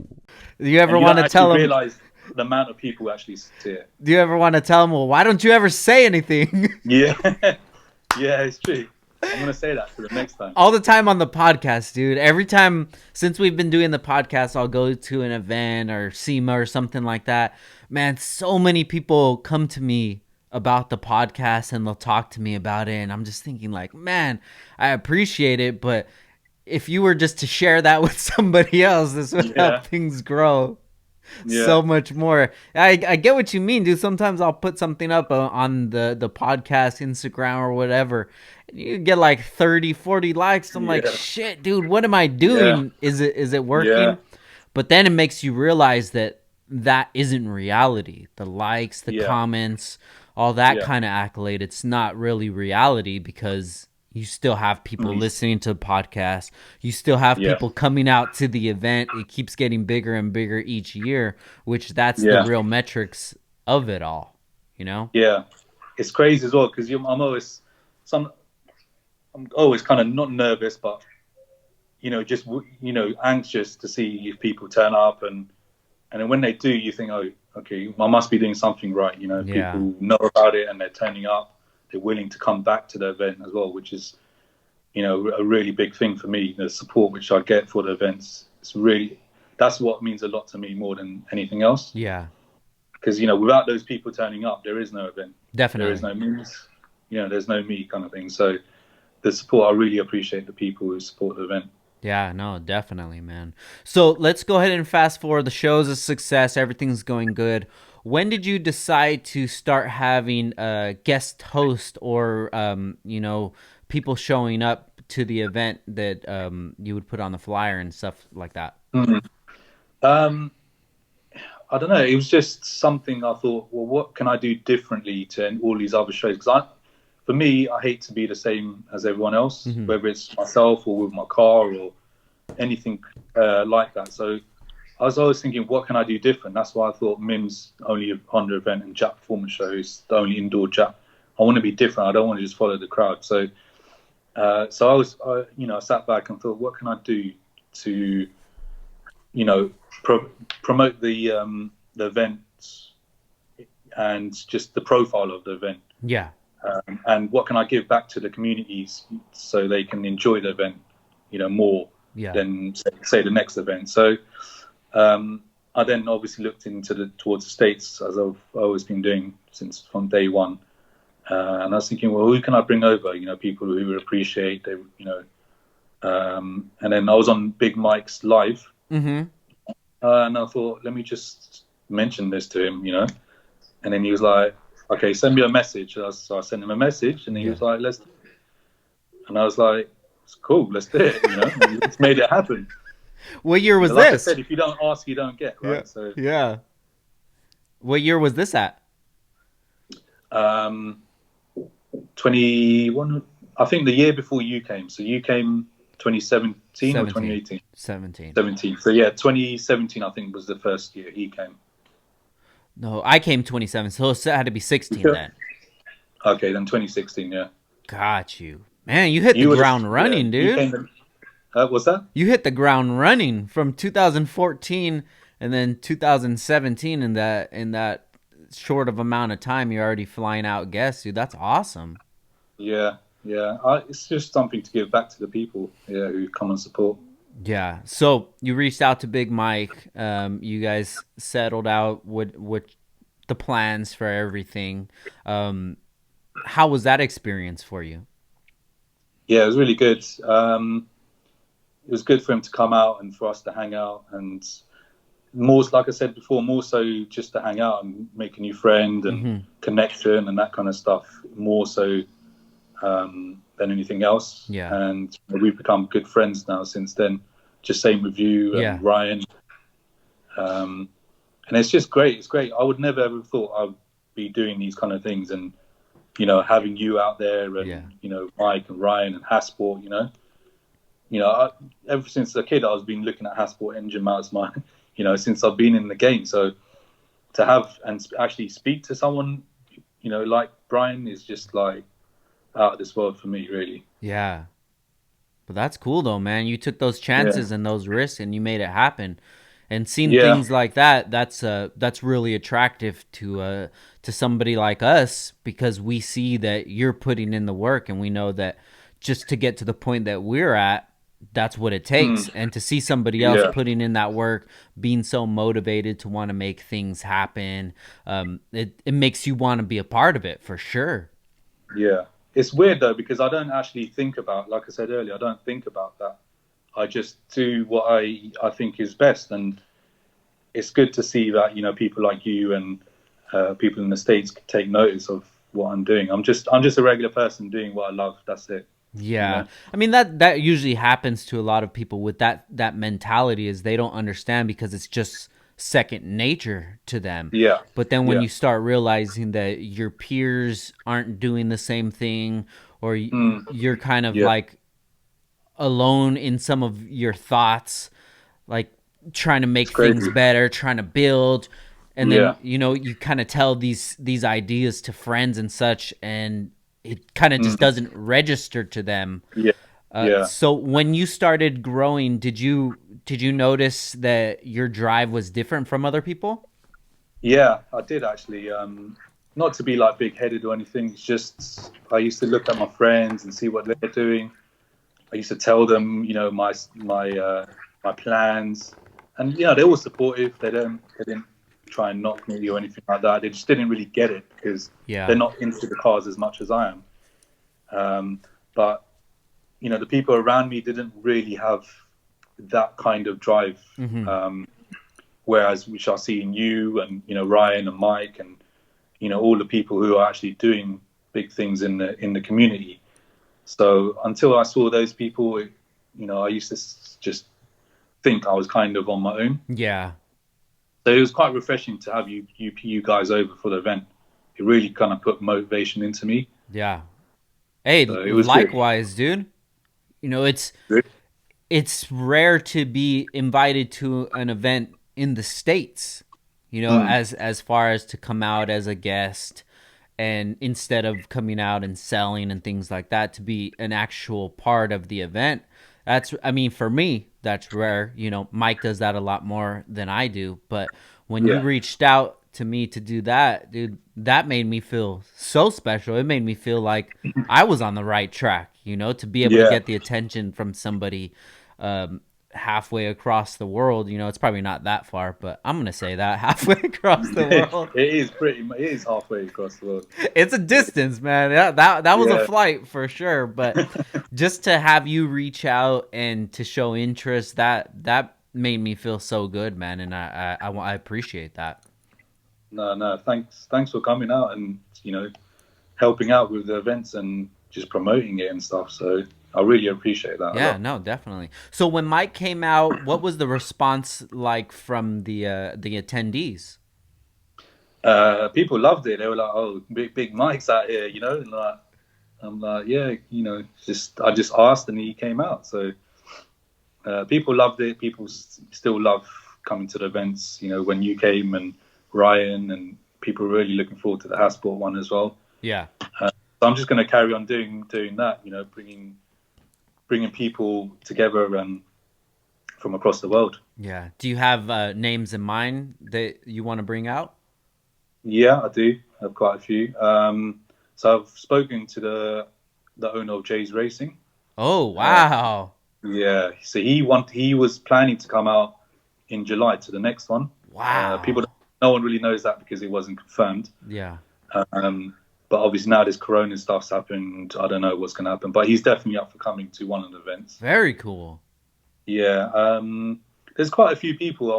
Do you ever And you want don't to actually tell them? realize the amount of people who actually see it. Do you ever want to tell them? Well, why don't you ever say anything? Yeah, yeah, it's true. I'm gonna say that for the next time. All the time on the podcast, dude. Every time since we've been doing the podcast, I'll go to an event or SEMA or something like that. Man, so many people come to me about the podcast and they'll talk to me about it, and I'm just thinking like, man, I appreciate it, but if you were just to share that with somebody else, this would Yeah, help things grow yeah, so much more. I get what you mean, dude. Sometimes I'll put something up on the podcast, Instagram or whatever, and you get like 30, 40 likes. I'm like, yeah, shit, dude, what am I yeah, doing? Is it yeah, working? But then it makes you realize that that isn't reality. The likes, the yeah, comments, all that yeah, kind of accolade, it's not really reality because You still have people Mm. listening to the podcast. You still have Yeah, people coming out to the event. It keeps getting bigger and bigger each year, which that's the yeah, real metrics of it all, you know? yeah. It's crazy as well because some I'm always kind of not nervous, but just anxious to see if people turn up, and then when they do, you think, oh, okay, I must be doing something right. Yeah. People know about it and they're turning up. They're willing to come back to the event as well, which is a really big thing for me. The support which I get for the events, that's what means a lot to me more than anything else. Yeah. Because without those people turning up, there is no event, there is Definitely. no means, there's no me kind of thing. So the support, I really appreciate the people who support the event. Yeah, no, definitely, man. So let's go ahead and fast forward. The show's a success. Everything's going good. When did you decide to start having a guest host or, people showing up to the event that you would put on the flyer and stuff like that? Mm. Um, I don't know. It was just something I thought, well, what can I do differently to all these other shows? For me, I hate to be the same as everyone else, Hmm. whether it's myself or with my car or anything like that. So I was always thinking, what can I do different? That's why I thought Mimms only a Honda event and Jap Performance Show is the only indoor Jap. I want to be different. I don't want to just follow the crowd. I sat back and thought, what can I do to, you know, promote the event and just the profile of the event, Yeah. and what can I give back to the communities so they can enjoy the event, more Yeah. than say the next event. So I then obviously looked towards the States, as I've always been doing since from day one. And I was thinking, well, who can I bring over? People who would appreciate, and then I was on Big Mike's live, Hmm. and I thought, let me just mention this to him, And then he was like, okay, send me a message. So I sent him a message, and he Yeah. was like, let's. And I was like, it's cool, let's do it. And we just made it happen. What year was Like I this? said, if you don't ask, you don't get, Yeah. right? So, Yeah. What year was this at? um, 21. I think the year before you came. So you came 2017 or 17. 2018? 17. 17. So yeah, 2017 I think was the first year he came. No, I came 27, so it had to be 16 Yeah. then. Okay, then 2016. Yeah, Got you. Man, you hit the you would have. ground Yeah, running, you dude. came. What's that? You hit the ground running from 2014 and then 2017 in that short of amount of time you're already flying out guests, dude. That's awesome. Yeah, yeah. It's just something to give back to the people, yeah, who come and support. Yeah. So you reached out to Big Mike. You guys settled out what the plans for everything. Um, how was that experience for you? Yeah, it was really good. It was good for him to come out and for us to hang out, and more, like I said before, more so just to hang out and make a new friend and Hmm. connection and that kind of stuff. More so than anything else. Yeah. And we've become good friends now since then. Just same with you Yeah. and Ryan. Um, and it's just great. It's great. I would never ever thought I'd be doing these kind of things, and having you out there, Yeah. and Mike and Ryan and Hasport. Ever since a kid, I've been looking at Hasport engine mounts, since I've been in the game. So to have and actually speak to someone, like Brian, is just like out of this world for me, really. Yeah. But that's cool though, man. You took those Yeah, chances and those risks and you made it happen. And seeing yeah, things like that, that's really attractive to somebody like us because we see that you're putting in the work and we know that just to get to the point that we're at, that's what it takes. mm, And to see somebody else yeah, putting in that work, being so motivated to want to make things happen, it makes you want to be a part of it for sure. yeah. It's weird though because I don't actually think about, like I said earlier, I don't think about that. I just do what I think is best, and it's good to see that people like you and people in the States take notice of what I'm doing. I'm just a regular person doing what I love. That's it. You Yeah. know. I mean that usually happens to a lot of people with that mentality is they don't understand because it's just second nature to them. Yeah, But then when yeah, you start realizing that your peers aren't doing the same thing or Mm, you're kind of yeah. like alone in some of your thoughts, like trying to It's make things crazy. better, trying to build, and then Yeah. you kind of tell these ideas to friends and such, and it kind of just Mm, doesn't register to them. yeah. Yeah. So when you started growing, did you notice that your drive was different from other people? Yeah, I did actually. Not to be like big headed or anything. It's just I used to look at my friends and see what they're doing. I used to tell them, my plans, and they were supportive. They didn't try and knock me or anything like that. They just didn't really get it because they're Yeah. not into the cars as much as I am. But the people around me didn't really have that kind of drive. Mm-hmm. Whereas, which I see in you and Ryan and Mike and all the people who are actually doing big things in the community. So until I saw those people, I used to just think I was kind of on my own. Yeah. So it was quite refreshing to have you guys over for the event. It really kind of put motivation into me. Yeah. Hey, So it was good. likewise, dude. You know, it's Good. it's rare to be invited to an event in the States, Mm, as far as to come out as a guest, and instead of coming out and selling and things like that, to be an actual part of the event. That's, I mean, for me, that's rare. Mike does that a lot more than I do. But when you yeah. reached out to me to do that, dude, that made me feel so special. It made me feel like I was on the right track, to be able to Yeah. get the attention from somebody um, halfway across the world. It's probably not that far, but I'm gonna say that halfway across the it world. is it is halfway across the world. It's a distance, man. That was a Yeah. flight for sure. But just to have you reach out and to show interest, that made me feel so good, man. And I appreciate that. No, no. Thanks for coming out and helping out with the events and just promoting it and stuff. So I really appreciate that a Yeah, lot. no, definitely. So when Mike came out, what was the response like from the attendees? People loved it. They were like, "Oh, big Mike's out here," And I'm like, "Yeah, just I just asked and he came out." So people loved it. People still love coming to the events. When you came and Ryan and people are really looking forward to the Hasport one as well. Yeah, So I'm just going to carry on doing that. Bringing people together and from across the world. yeah. Do you have names in mind that you want to bring out? Yeah, I do. I have quite a few. So I've spoken to the owner of Jay's Racing. Oh, Uh, wow, yeah, so he was planning to come out in July to the next one. People, wow. no one really knows that because it wasn't confirmed. Yeah, Um, but obviously now this Corona stuff's happened. I don't know what's going to happen, but he's definitely up for coming to one of the events. very cool. Yeah, there's quite a few people I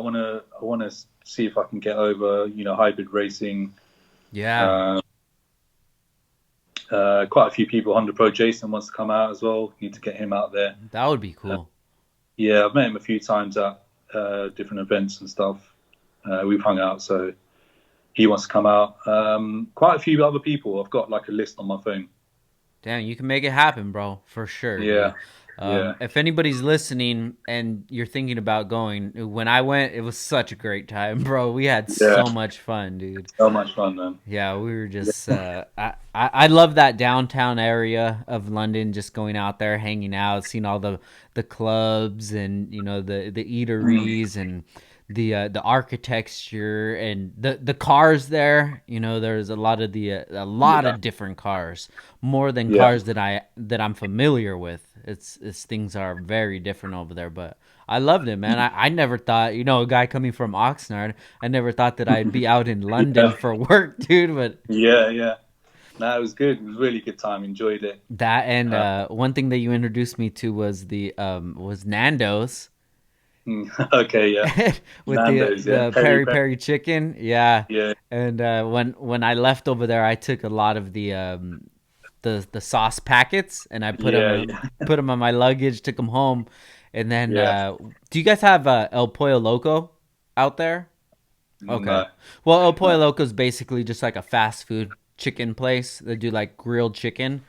wanna see if I can get over. Hybrid racing. Yeah, Uh, quite a few people. Honda Pro Jason wants to come out as well. Need to get him out there. that would be Uh, cool. yeah, I've met him a few times at different events and stuff. We've hung out, so he wants to come out. Quite a few other people. I've got like a list on my phone. Damn, you can make it happen, bro, for sure, Yeah, dude. yeah, If anybody's listening and you're thinking about going, when I went, it was such a great time, bro. We had yeah. so much fun, dude. So much fun, man. Yeah, we were just I love that downtown area of London, just going out there, hanging out, seeing all the clubs and the Mm, eateries and the architecture and the cars there. There's a lot of a lot yeah, of different cars, more than yeah. cars that I'm familiar with. It's things are very different over there, but I loved it, man. I never thought, a guy coming from Oxnard, I never thought that I'd be out in London Yeah, for work, dude. But yeah, yeah. No, it was good. It was a really good time. Enjoyed it. that, and Uh, one thing that you introduced me to was Nando's okay, yeah. with the Nando's, yeah. the Peri peri peri. peri chicken. Yeah. Yeah, And when I left over there, I took a lot of the sauce packets and I yeah, yeah, put them on my luggage, took them home, and then yeah. do you guys have El Pollo Loco out there? Okay. No. Well, El Pollo No. Loco is basically just like a fast food chicken place. They do like grilled chicken.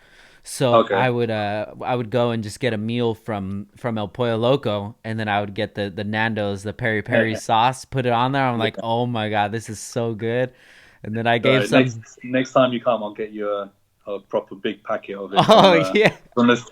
So Okay. I would go and just get a meal from El Pollo Loco, and then I would get the Nando's, the peri peri sauce, put it on there. I'm like, Yeah. oh my god, this is so good. And then I gave So some. next time you come, I'll get you a proper big packet of it Oh yeah, from the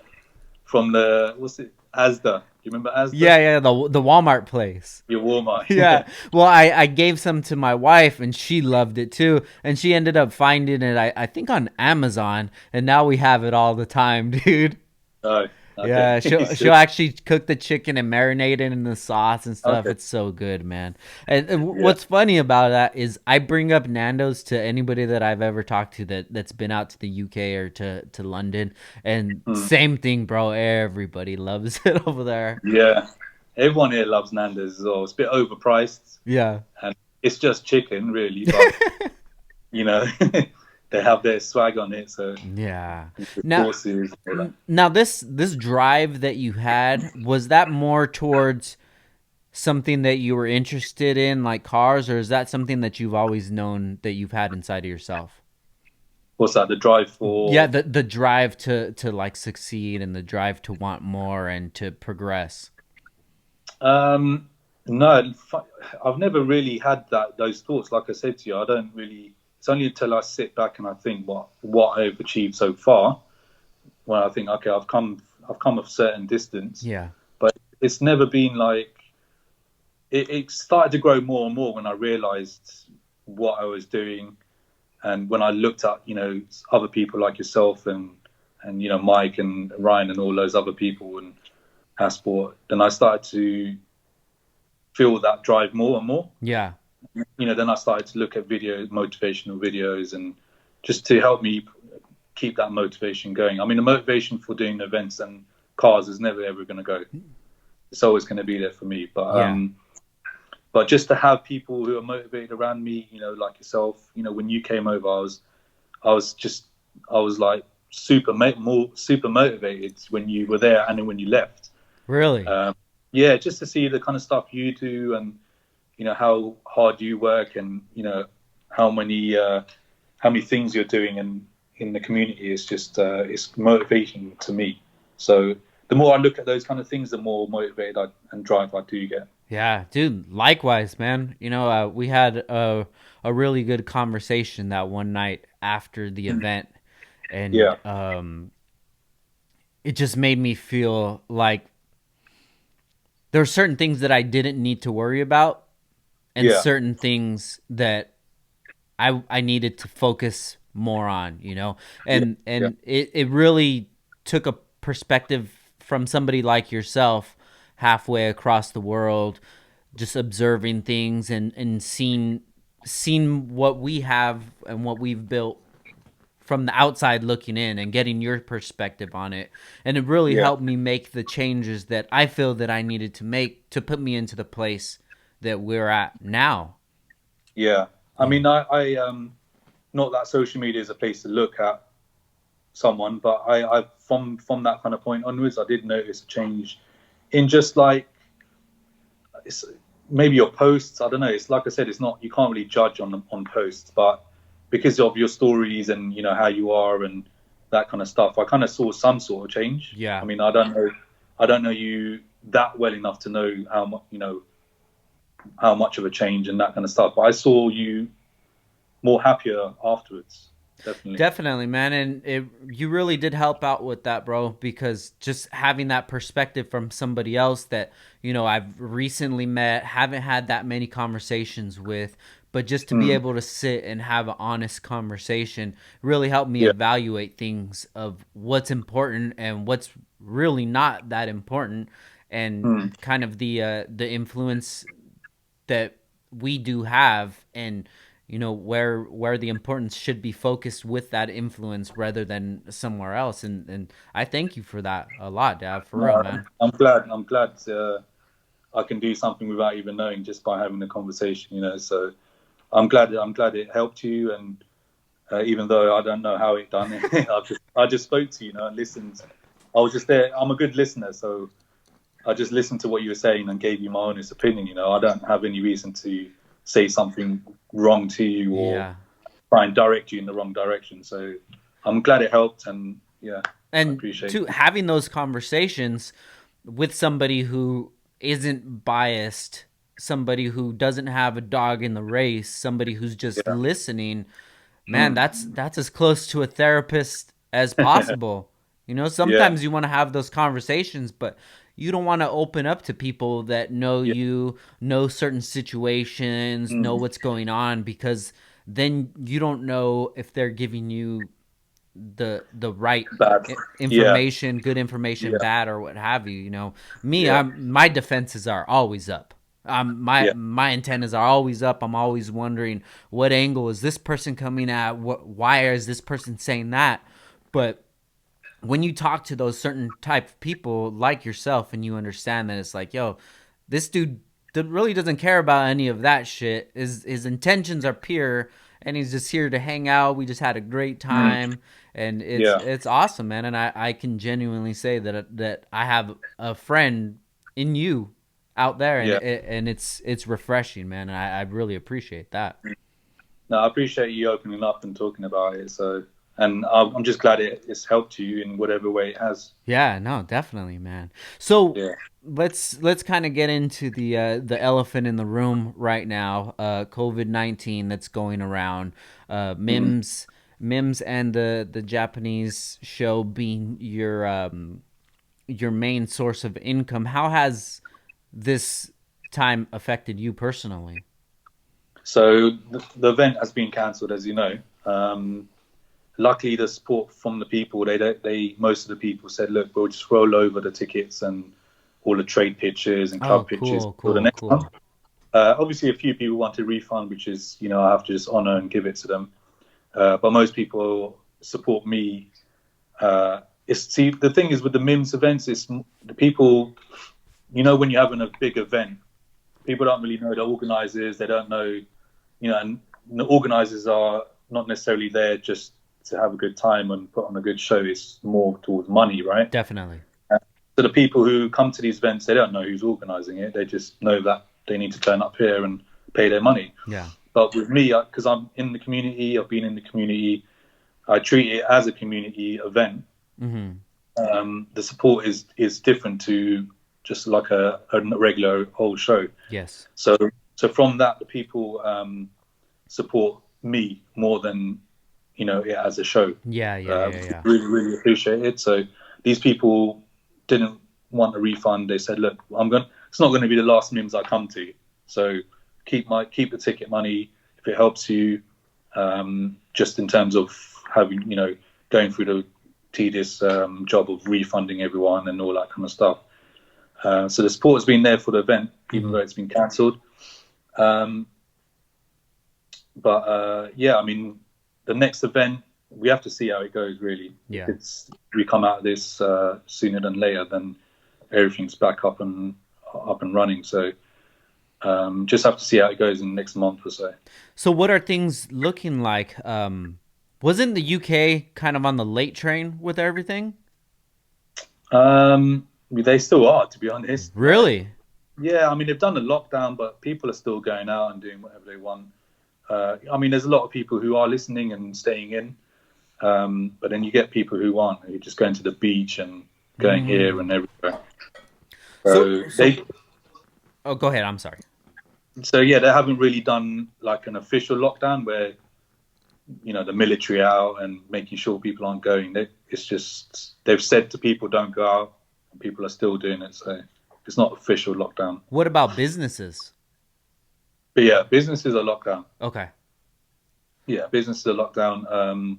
from the what's it, Asda. Do you remember Asda? yeah, the Walmart place. Your Walmart. Yeah. Yeah. Well, I gave some to my wife and she loved it too. And she ended up finding it, I think, on Amazon. And now we have it all the time, dude. Oh, okay. Yeah, she'll actually cook the chicken and marinate it in the sauce and stuff. Okay. It's so good, man. And Yeah. what's funny about that is I bring up Nando's to anybody that I've ever talked to that's been out to the UK or to London, and Mm. same thing, bro. Everybody loves it over there. Yeah. Everyone here loves Nando's as well. It's a bit overpriced, Yeah. and it's just chicken, really. But they have their swag on it, so Yeah. the Now, sauces, all that. now this drive that you had, was that more towards something that you were interested in, like cars, or is that something that you've always known that you've had inside of yourself? What's that? The drive Yeah, for the drive to like succeed and the drive to want more and to progress. Um, no, I've never really had those thoughts. Like I said to you, I don't really. It's only until I sit back and I think what I've achieved so far, when I think, okay, I've come a certain distance, Yeah. but it's never been like it started to grow more and more when I realised what I was doing, and when I looked at other people like yourself and Mike and Ryan and all those other people and Passport, then I started to feel that drive more and more. Yeah. Then I started to look at videos, motivational videos, and just to help me keep that motivation going. I mean, the motivation for doing events and cars is never ever going to go. It's always going to be there for me. Yeah. But just to have people who are motivated around me, like yourself, when you came over, I was just, I was like more super motivated when you were there and then when you left. Really? Um, yeah, just to see the kind of stuff you do and how hard you work and how many things you're doing and in the community is just it's motivation to me. So the more I look at those kind of things, the more motivated and drive I do get. Yeah, dude, likewise, man. We had a really good conversation that one night after the event, and Yeah, it just made me feel like there are certain things that I didn't need to worry about, and yeah, certain things that I needed to focus more on, yeah, yeah, and it really took a perspective from somebody like yourself halfway across the world, just observing things and seeing what we have and what we've built from the outside looking in and getting your perspective on it. And it really yeah, helped me make the changes that I feel that I needed to make to put me into the place that we're at now. yeah. I Yeah. mean, I not that social media is a place to look at someone, but I from that kind of point onwards, I did notice a change in just like it's maybe your posts. I don't know. It's like I said, it's not you can't really judge on posts, but because of your stories and how you are and that kind of stuff, I kind of saw some sort of change. I Yeah. mean, I don't know you that well enough to know how much how much of a change and that kind of stuff. But I saw you more happier afterwards. Definitely. Definitely, man, and you really did help out with that, bro. Because just having that perspective from somebody else that I've recently met, haven't had that many conversations with, but just to be Mm, able to sit and have an honest conversation really helped me yeah. evaluate things of what's important and what's really not that important, and Mm, kind of the influence that we do have, and where the importance should be focused with that influence rather than somewhere else. And I thank you for that a lot, Dad, for real, no, man. I'm glad. I'm glad I can do something without even knowing just by having a conversation. So I'm glad it helped you. And even though I don't know how it done it, I just spoke to you, and listened. I was just there. I'm a good listener, so I just listened to what you were saying and gave you my honest opinion. I don't have any reason to say something wrong to you or Yeah. try and direct you in the wrong direction. So I'm glad it helped, and yeah, I And appreciate to it. having those conversations with somebody who isn't biased, somebody who doesn't have a dog in the race, somebody who's just Yeah. listening, man, Mm. that's as close to a therapist as possible. You know, Yeah. sometimes you want to have those conversations, but you don't want to open up to people that know Yeah. you, know certain situations, know Mm. what's going on, because then you don't know if they're giving you the right Bad. Yeah. information, good information, Yeah. bad, or what have you. You know, me, Yeah. I'm my defenses are always up. My Yeah. my antennas are always up. I'm always wondering what angle is this person coming at? What why is this person saying that? But when you talk to those certain type of people like yourself, and you understand that it's like, yo, this dude really doesn't care about any of that shit. His intentions are pure, and he's just here to hang out. We just had a great Mm. time, and Yeah. it's awesome, man. And I can genuinely say that I have a friend in you out there, and Yeah. it's refreshing, man. And I really appreciate that. No, I appreciate you opening up and talking about it. So, and I'm just glad it's helped you in whatever way it has. Yeah, no, definitely, man. So Yeah. let's kind of get into the elephant in the room right now. COVID-19 that's going around. Mm. Mimms and the Japanese show being your main source of income. How has this time affected you personally? So the event has been cancelled, as you know. Luckily, the support from the people, they most of the people said, look, we'll just roll over the tickets and all the trade pitches and Oh, club pitches cool, for the cool, next month. cool. Obviously, a few people want a refund, which is, I have to just honor and give it to them. But most people support me. See, the thing is with the MIMS events, it's the people, when you're having a big event, people don't really know the organizers. They don't know, and the organizers are not necessarily there just to have a good time and put on a good show. It's more towards money, right? Definitely. So the people who come to these events, they don't know who's organizing it. They just know that they need to turn up here and pay their money. Yeah. But with me, because I'm in the community, I've been in the community, I treat it as a community event. Mm-hmm. The support is different to just like a regular whole show. Yes. So so from that, the people support me more than it as a show. Yeah, yeah, yeah, yeah. Really, really appreciate it. So these people didn't want a refund. They said, "Look, It's not going to be the last Mims I come to. So keep the ticket money if it helps you. Just in terms of having going through the tedious job of refunding everyone and all that kind of stuff. So the support has been there for the event, even Mm-hmm. though it's been cancelled. Um, but yeah, I mean, the next event we have to see how it goes. Really, if Yeah. we come out of this sooner than later, then everything's back up and running. So just have to see how it goes in the next month or so. So what are things looking like? Wasn't the UK kind of on the late train with everything? They still are, to be honest. Really? Yeah, I mean they've done a lockdown, but people are still going out and doing whatever they want. I mean, there's a lot of people who are listening and staying in, but then you get people who aren't, who are just going to the beach and going here Mm. and everywhere. So So so they, oh, go ahead. I'm sorry. so yeah, they haven't really done like an official lockdown where the military out and making sure people aren't going. It's just they've said to people don't go out, and people are still doing it. So it's not official lockdown. What about businesses? But yeah, businesses are locked down. Okay. Yeah, businesses are locked down.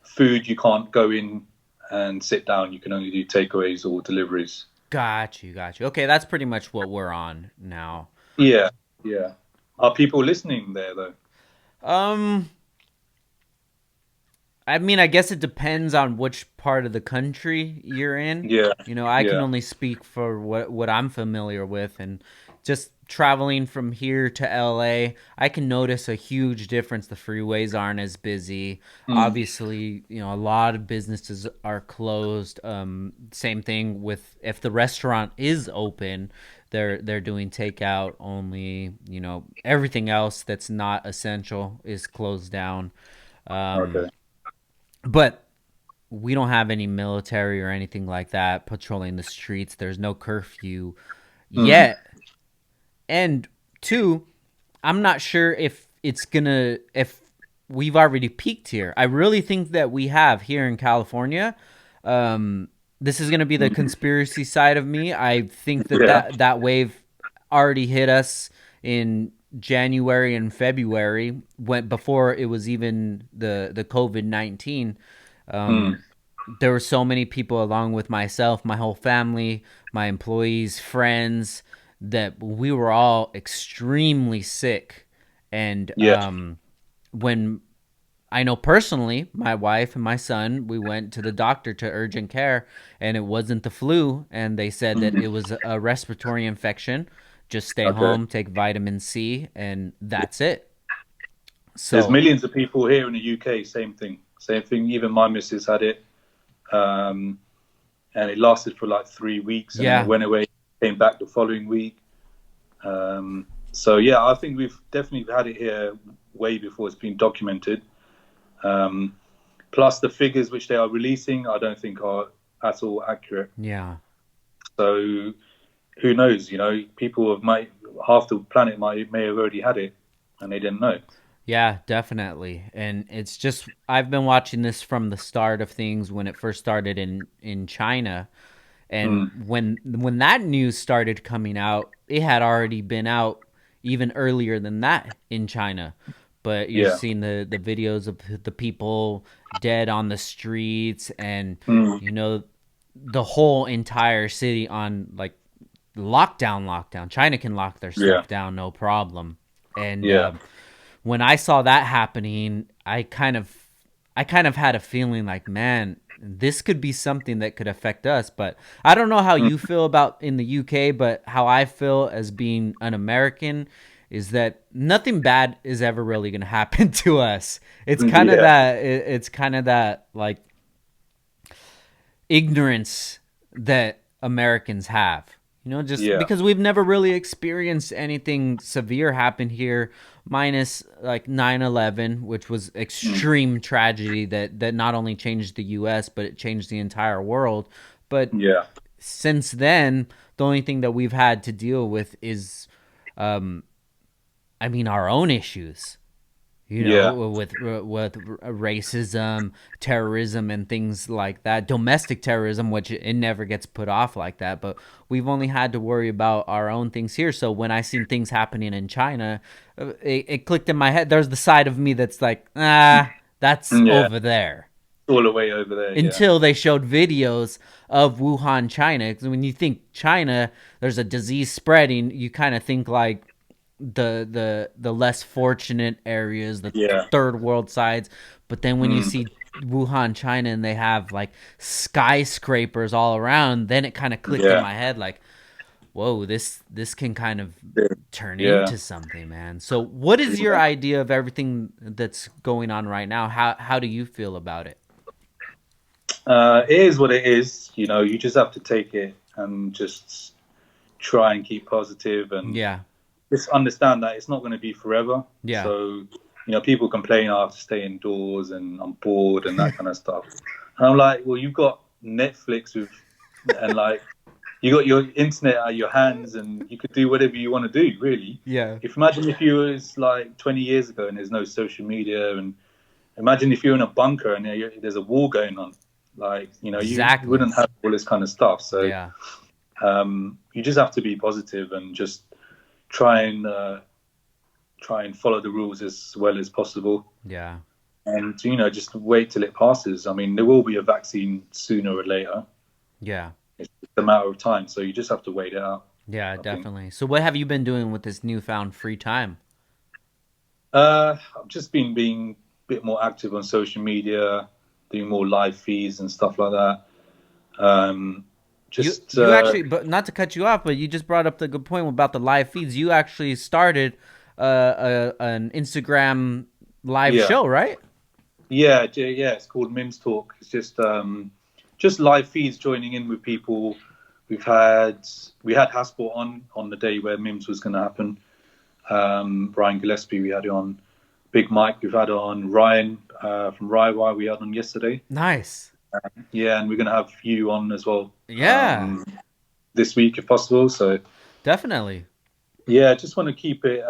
Food you can't go in and sit down. You can only do takeaways or deliveries. Got you, got you. Okay, that's pretty much what we're on now. Yeah, yeah. Are people listening there though? Um I mean, I guess it depends on which part of the country you're in. Yeah, You know, I can yeah. only speak for what I'm familiar with, and just traveling from here to LA, I can notice a huge difference. The freeways aren't as busy. Mm, Obviously, a lot of businesses are closed. Same thing with if the restaurant is open, they're doing takeout only. Everything else that's not essential is closed down. Um, okay. but we don't have any military or anything like that patrolling the streets. There's no curfew Mm. yet. And two, I'm not sure if we've already peaked here. I really think that we have here in California. This is gonna be the Mm. conspiracy side of me. I think that Yeah. that wave already hit us in January and February, when before it was even the COVID-19. Mm. Um, there were so many people, along with myself, my whole family, my employees, friends, that we were all extremely sick. And Yeah. when I know personally, my wife and my son, we went to the doctor to urgent care, and it wasn't the flu, and they said that it Mm. was a respiratory infection. Just stay Okay. home, take vitamin C, and that's it. There's So millions of people here in the UK. Same thing. Same thing. Even my missus had it, um, and it lasted for like 3 weeks, and then it yeah, went away. Came back the following week. So yeah, I think we've definitely had it here way before it's been documented. Um, Plus, the figures which they are releasing, I don't think are at all accurate. yeah. So who knows? You know, people have might half the planet might may have already had it and they didn't know. Yeah, definitely. And it's just I've been watching this from the start of things when it first started in China. And Mm. when that news started coming out, it had already been out even earlier than that in China. But you've Yeah. seen the videos of the people dead on the streets, and Mm. you know the whole entire city on like lockdown. China can lock their Yeah. stuff down, no problem. And Yeah. when I saw that happening, I kind of had a feeling like, man, this could be something that could affect us. But I don't know how Mm. you feel about in the UK, but how I feel as being an American is that nothing bad is ever really going to happen to us. Yeah. It's kind of that like ignorance that Americans have. You know, just Yeah. because we've never really experienced anything severe happen here, minus like 9/11, which was Mm. extreme tragedy that not only changed the US, but it changed the entire world. But Yeah. since then, the only thing that we've had to deal with is, um, I mean, our own issues, you Yeah. know, with racism, terrorism, and things like that. Domestic terrorism, which it never gets put off like that, but we've only had to worry about our own things here. So when I seen things happening in China, it clicked in my head. There's the side of me that's like, that's Yeah. over there. All the way over there. Yeah. Until they showed videos of Wuhan, China. Because when you think China, there's a disease spreading, you kind of think like the less fortunate areas, the Yeah. third world sides. But then when you Mm. see Wuhan, China, and they have like skyscrapers all around, then it kind of clicked in Yeah. my head like, whoa, this can kind of turn Yeah. into something, man. So what is your Yeah. idea of everything that's going on right now? How do you feel about it? It is what it is. You know, you just have to take it and just try and keep positive and Yeah. just understand that it's not going to be forever. Yeah. So, you know, people complain, I have to stay indoors and I'm bored and that kind of stuff. And I'm like, well, you've got Netflix with, and like, you got your internet at your hands and you could do whatever you want to do, really. Yeah. If imagine if you was like 20 years ago and there's no social media, and imagine if you're in a bunker and there's a war going on, like, you know, you Exactly. wouldn't have all this kind of stuff. So Yeah. you just have to be positive and just try and try and follow the rules as well as possible, Yeah. and you know, just wait till it passes. I mean, there will be a vaccine sooner or later. Yeah. It's just a matter of time, so you just have to wait it out, Yeah, I think. definitely. So what have you been doing with this newfound free time? I've just been being a bit more active on social media, doing more live feeds and stuff like that. Um, You just you actually, but not to cut you off, but you just brought up the good point about the live feeds. You actually started an Instagram live Yeah, show, right? yeah. It's called Mimms Talk. It's just live feeds joining in with people. We had Hasport on the day where Mims was going to happen. Brian Gillespie, we had it on. Big Mike, we've had on. Ryan from Rye, we had on yesterday. Nice. Yeah, and we're gonna have you on as well Yeah, this week if possible. So definitely. yeah, just want to keep it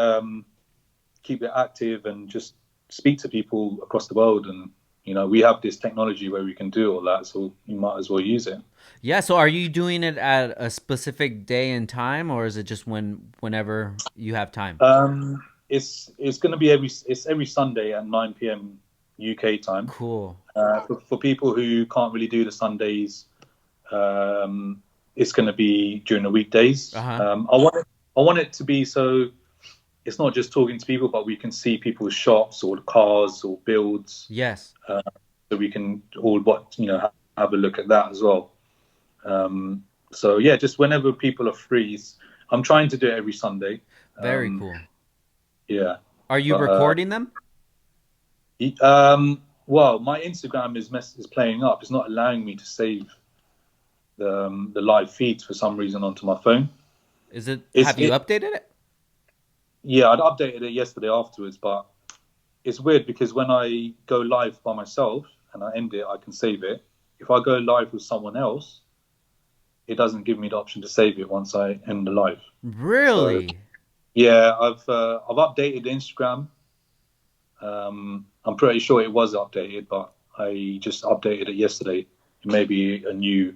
active and just speak to people across the world. And we have this technology where we can do all that, so you might as well use it. Yeah, so are you doing it at a specific day and time, or is it just whenever you have time? It's going to be every Sunday at 9 p.m. UK time. Cool. For people who can't really do the Sundays, it's going to be during the weekdays. Uh-huh. I want it to be so it's not just talking to people, but we can see people's shops or cars or builds, Yes. so we can all have a look at that as well. So yeah, just whenever people are free, I'm trying to do it every Sunday. Very Um, cool. yeah, Are you but recording them? well, my Instagram is playing up. It's not allowing me to save the live feeds for some reason onto my phone. Is it It's have you it updated it? Yeah, I'd updated it yesterday afterwards, but it's weird because when I go live by myself and I end it, I can save it. If I go live with someone else, it doesn't give me the option to save it once I end the live. So Really? yeah, I've updated Instagram. I'm pretty sure it was updated, but I just updated it yesterday. It may be a new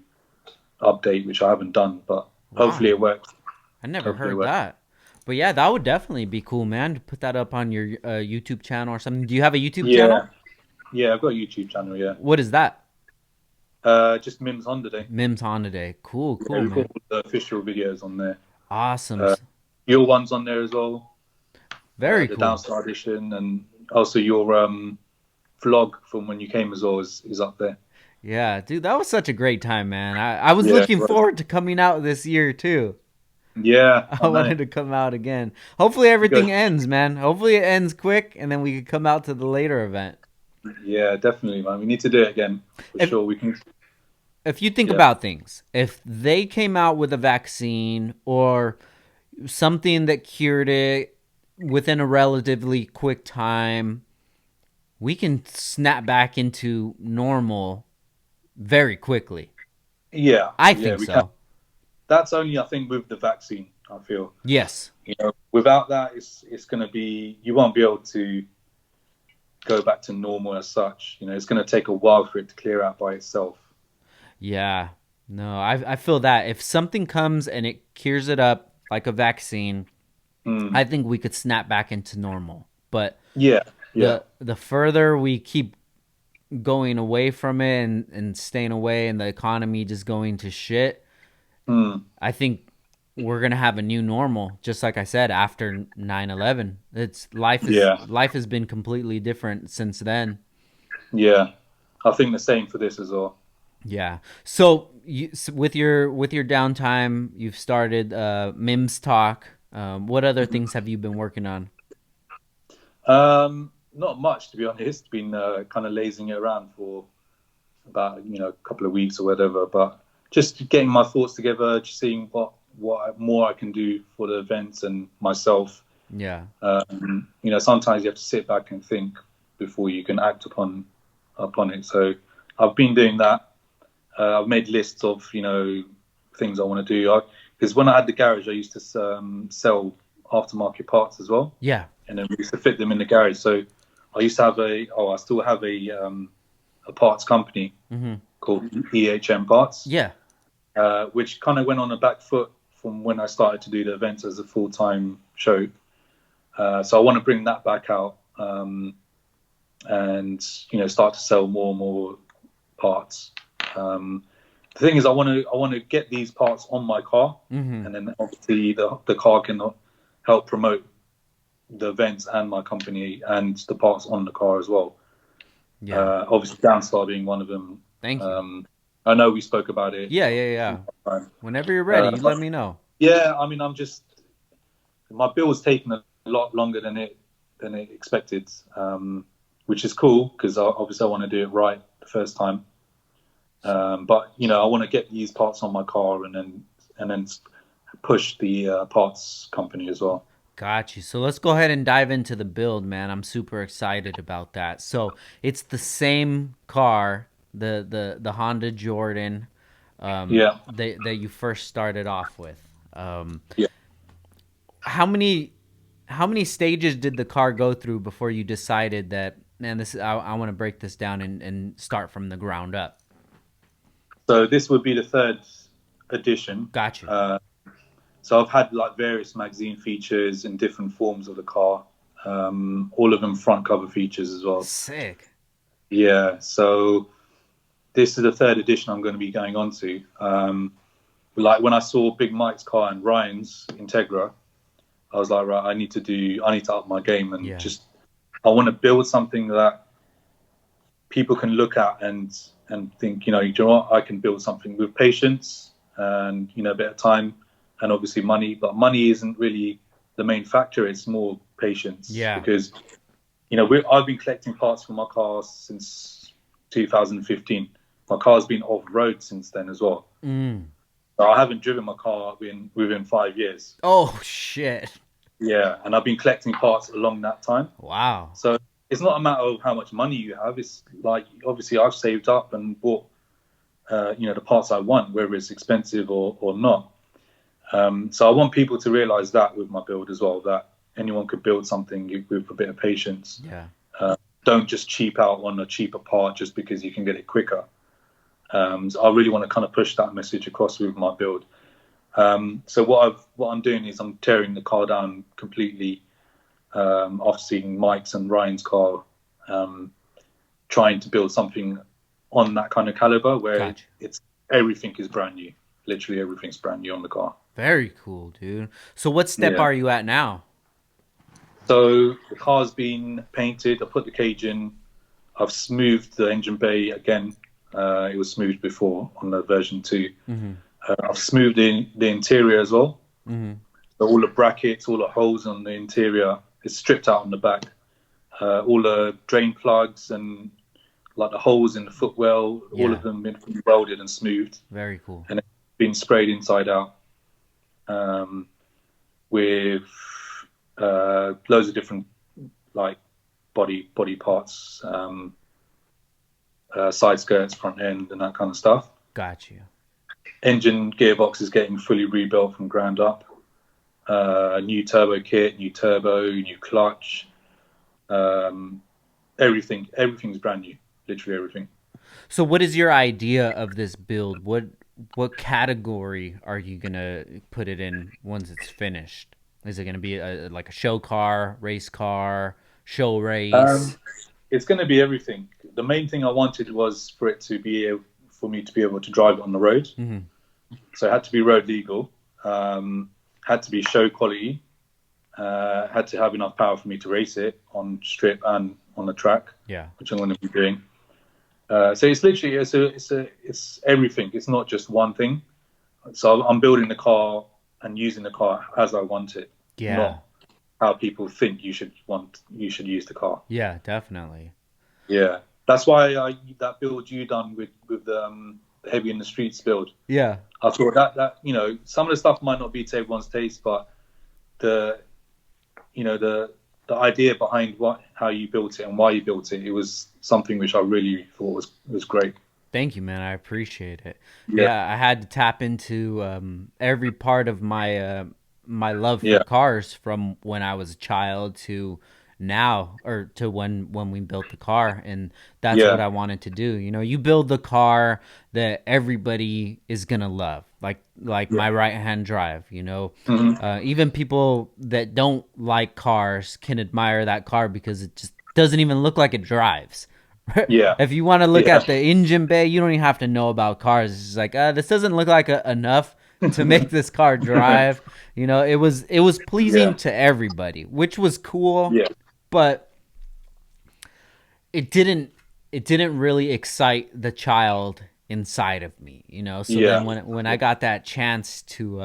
update which I haven't done, but hopefully Wow. it works. I never Hopefully it heard works. that. But yeah, that would definitely be cool, man, to put that up on your YouTube channel or something. Do you have a YouTube channel? Yeah, yeah, I've got a YouTube channel. Yeah, What is that? just Mimms Honda Day. Mimms Honda Day. Cool, Yeah, cool, we've got man. all the official videos on there. Awesome. Uh, your one's on there as well. Very The cool. Downstar edition, and also your vlog from when you came as well is up there. Yeah, dude, that was such a great time, man. I was Yeah, looking right. forward to coming out this year too. Yeah, I I know. wanted to come out again. Hopefully You go. everything ends, man. Hopefully it ends quick and then we could come out to the later event. Yeah, definitely, man. We need to do it again for If sure. We can. if you think Yeah. about things, if they came out with a vaccine or something that cured it within a relatively quick time, we can snap back into normal very quickly. Yeah, I yeah, think we can. so. That's only, I think, with the vaccine. I feel, Yes. without that, it's going to be you won't be able to go back to normal as such. It's going to take a while for it to clear out by itself. Yeah. No, I feel that if something comes and it cures it up like a vaccine, Mm. I think we could snap back into normal. But Yeah, yeah, the further we keep going away from it and staying away and the economy just going to shit, mm. I think we're gonna have a new normal, just like I said, after 9/11. It's Yeah, life has been completely different since then. yeah. I think the same for this as well. Yeah. So with your downtime, you've started Mims Talk. What other things have you been working on? Not much, to be honest. Been kind of lazing it around for about a couple of weeks or whatever, but just getting my thoughts together, just seeing what more I can do for the events and myself. Yeah. Sometimes you have to sit back and think before you can act upon it. So I've been doing that. I've made lists of things I want to do. Because when I had the garage, I used to sell aftermarket parts as well, Yeah. and then we used to fit them in the garage. So I used to have I still have a parts company Mhm. called EHM Parts, Yeah. which kind of went on a back foot from when I started to do the events as a full-time show. So I want to bring that back out, and start to sell more and more parts. The thing is, I want to get these parts on my car, Mhm. and then obviously the car can help promote the events and my company and the parts on the car as well. Yeah. Obviously, Downstar being one of them. Thank you. I know we spoke about it. Yeah, yeah, yeah. Whenever you're ready, you let But me know. yeah, I mean, my bill was taking a lot longer than it expected, which is cool because obviously I want to do it right the first time. But I want to get these parts on my car and then push the parts company as well. Got you. So let's go ahead and dive into the build, man. I'm super excited about that. So it's the same car the Honda Jordan, Yeah, that you first started off with. Um, yeah. how many how many stages did the car go through before you decided that, man, this I want to break this down and start from the ground up? So this would be the third edition. Got you. Uh, so I've had like various magazine features in different forms of the car, all of them front cover features as well. Sick. Yeah, so this is the third edition I'm going to be going on to. Like when I saw Big Mike's car and Ryan's Integra, I was like, right, I need to up my game and Yeah. just, I want to build something that people can look at and think, do you know what, I can build something with patience and a bit of time and obviously money, but money isn't really the main factor. It's more patience Yeah. because I've been collecting parts for my car since 2015. My car's been off road since then as well. Mm. So I haven't driven my car within 5 years. Oh shit. Yeah, and I've been collecting parts along that time. Wow. So it's not a matter of how much money you have. It's like obviously I've saved up and bought the parts I want, whether it's expensive or not. So I want people to realize that with my build as well, that anyone could build something with a bit of patience. Yeah. Don't just cheap out on a cheaper part just because you can get it quicker. So I really want to kind of push that message across with my build. So what I'm doing is I'm tearing the car down completely after seeing Mike's and Ryan's car, trying to build something on that kind of caliber where Gotcha. it's everything is brand new. Literally everything's brand new on the car. Very cool, dude. So what step Yeah. are you at now? So the car's been painted. I put the cage in. I've smoothed the engine bay again. It was smoothed before on the version 2. Mm-hmm. I've smoothed the interior as well. Mm-hmm. So all the brackets, all the holes on the interior is stripped out on the back. All the drain plugs and like the holes in the footwell, all Yeah. of them been welded and smoothed Very cool. and it's been sprayed inside out with loads of different like body parts, side skirts, front end, and that kind of stuff. Got you. Engine gearbox is getting fully rebuilt from ground up. New turbo kit, new turbo, new clutch. Everything's brand new. Literally everything. So what is your idea of this build? What category are you gonna put it in once it's finished? Is it gonna be like a show car, race car, show race? It's going to be everything. The main thing I wanted was for for me to be able to drive it on the road. Mm-hmm. So it had to be road legal, had to be show quality, had to have enough power for me to race it on strip and on the track, Yeah. which I'm going to be doing. So it's literally it's everything. It's not just one thing. So I'm building the car and using the car as I want it, Yeah. not how people think you should use the car. Yeah, definitely. Yeah, that's why that build you done with the heavy in the streets build. Yeah. I thought that some of the stuff might not be to everyone's taste, but the the idea behind how you built it and why you built it, it was something which I really thought was great. Thank you, man. I appreciate it. Yeah, Yeah, I had to tap into every part of my love for yeah, cars from when I was a child to now, or to when we built the car, and that's what yeah, I wanted to do. You build the car that everybody is gonna love, like yeah. my right hand drive. Hmm. Even people that don't like cars can admire that car because it just doesn't even look like it drives. Yeah, If you want to look yeah, at the engine bay, you don't even have to know about cars. It's just like, this doesn't look like enough to make this car drive. It was pleasing yeah, to everybody, which was cool, yeah, but it didn't really excite the child inside of me. So then yeah, when I got that chance to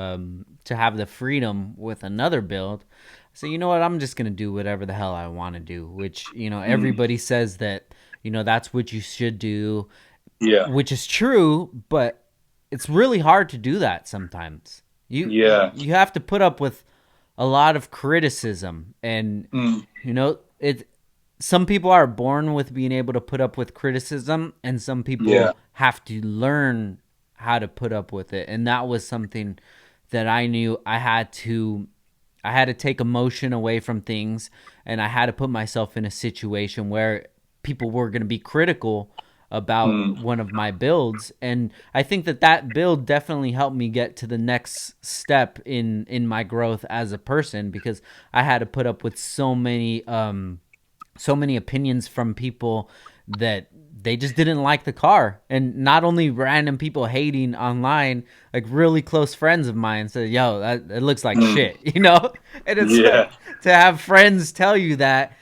have the freedom with another build, I said, you know what, I'm just gonna do whatever the hell I want to do, which mm, everybody says that that's what you should do, yeah, which is true, but it's really hard to do that sometimes. You yeah, you have to put up with a lot of criticism, and mm, it some people are born with being able to put up with criticism, and some Yeah. people have to learn how to put up with it. And that was something that I knew I had to take emotion away from things, and I had to put myself in a situation where people were going to be critical about Mm. one of my builds. And I think that that build definitely helped me get to the next step in my growth as a person, because I had to put up with so many opinions from people that they just didn't like the car. And not only random people hating online, like really close friends of mine said, yo, that it looks like Mm. shit, you know? And it's Yeah. like, to have friends tell you that,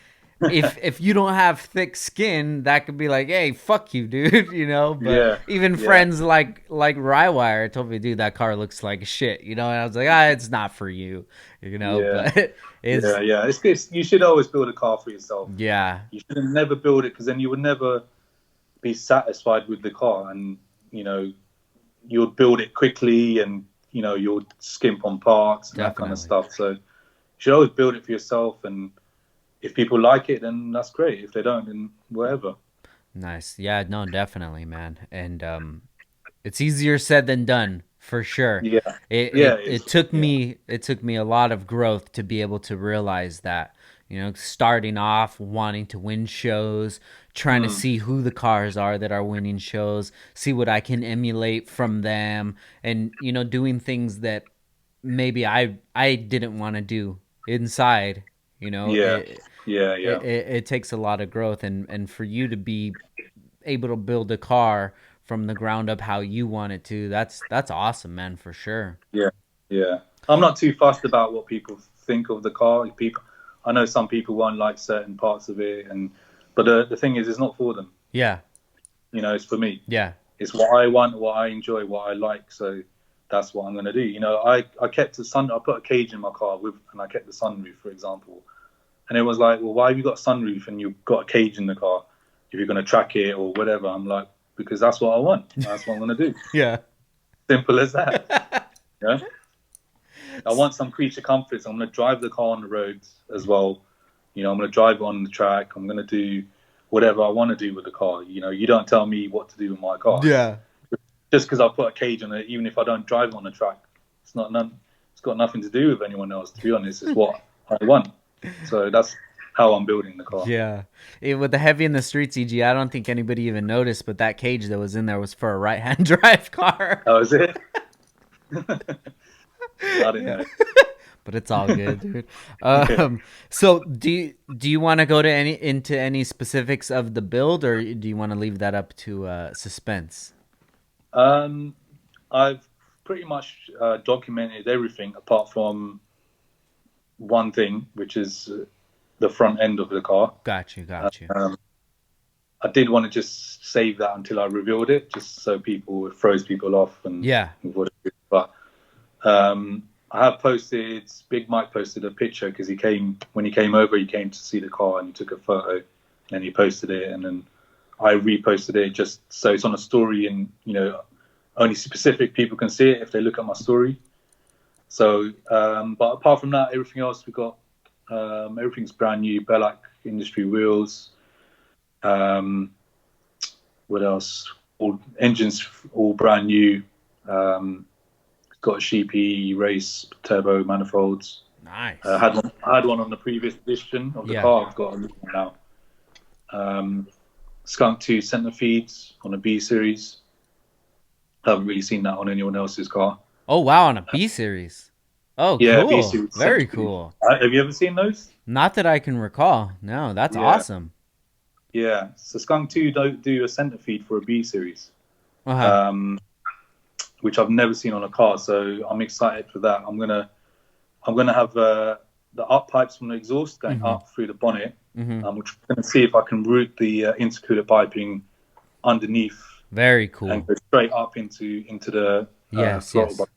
if you don't have thick skin, that could be like, hey, fuck you, dude, you know. But Yeah. even Yeah. friends like Rywire told me, dude, that car looks like shit, you know. And I was like, ah, it's not for you, you know. Yeah. But Yeah. it's Yeah. It's you should always build a car for yourself. yeah, You should never build it because then you would never be satisfied with the car, and you know you'll build it quickly, and you know you'll skimp on parts and that kind of definitely. stuff. So you should always build it for yourself, and if people like it, then that's great. If they don't, then whatever. Nice. Yeah, no, definitely, man. And it's easier said than done, for sure. Yeah, It yeah, it it is. it took Yeah, me it took me a lot of growth to be able to realize that. You know, starting off wanting to win shows, trying to mm, see who the cars are that are winning shows, see what I can emulate from them, and you know, doing things that maybe I didn't want to do inside. You know, yeah, yeah, yeah, it takes a lot of growth, and for you to be able to build a car from the ground up how you want it to, that's awesome, man, for sure. yeah, yeah. I'm not too fussed about what people think of the car. People, I know some people won't like certain parts of it, and but the thing is, it's not for them. Yeah, You know, it's for me. yeah, It's what I want, what I enjoy, what I like. So that's what I'm going to do. You know, I kept the sun. I put a cage in my car with, and I kept the sunroof, for example. And it was like, well, why have you got a sunroof and you've got a cage in the car if you're going to track it or whatever? I'm like, because that's what I want. That's what I'm going to do. yeah. Simple as that. Yeah. I want some creature comforts. I'm going to drive the car on the roads as well. You know, I'm going to drive it on the track. I'm going to do whatever I want to do with the car. You know, you don't tell me what to do with my car. Yeah, Just because I put a cage on it, even if I don't drive on the track, it's not none. It's got nothing to do with anyone else. To be honest, it's what I want. So that's how I'm building the car. yeah. With the heavy in the streets, EG, I don't think anybody even noticed, but that cage that was in there was for a right hand drive car. Oh, is it? I didn't Yeah. know. But it's all good, dude. Yeah. So do you want to go to into any specifics of the build, or do you want to leave that up to suspense? Um, I've pretty much documented everything apart from one thing, which is the front end of the car. Got you, got you. Um, I did want to just save that until I revealed it, just so people it throws people off and Yeah. what it is. But I have posted. Big Mike posted a picture because he came when he came over. He came to see the car and he took a photo, and he posted it, and then I reposted it just so it's on a story, and you know only specific people can see it if they look at my story. So, but apart from that, everything else we got, everything's brand new. Bellac industry wheels. Um, what else? All engines all brand new. Got a Sheepy race turbo manifolds. Nice. I had one on the previous edition of the Yeah. car. I've got a new one now. Skunk 2 center feeds on a B series. I haven't really seen that on anyone else's car. Oh wow, on a B series. Oh, Yeah, B cool. series center Very feed. cool. Have you ever seen those? Not that I can recall. No, that's Yeah, awesome. yeah. So Skunk 2 don't do a center feed for a B series, Uh huh. um, which I've never seen on a car. So I'm excited for that. I'm gonna have the up pipes from the exhaust going Mhm. up through the bonnet. Mhm. Which I'm going to see if I can route the intercooler piping underneath Very and cool. go straight up into the Yes. throttle Yes. body.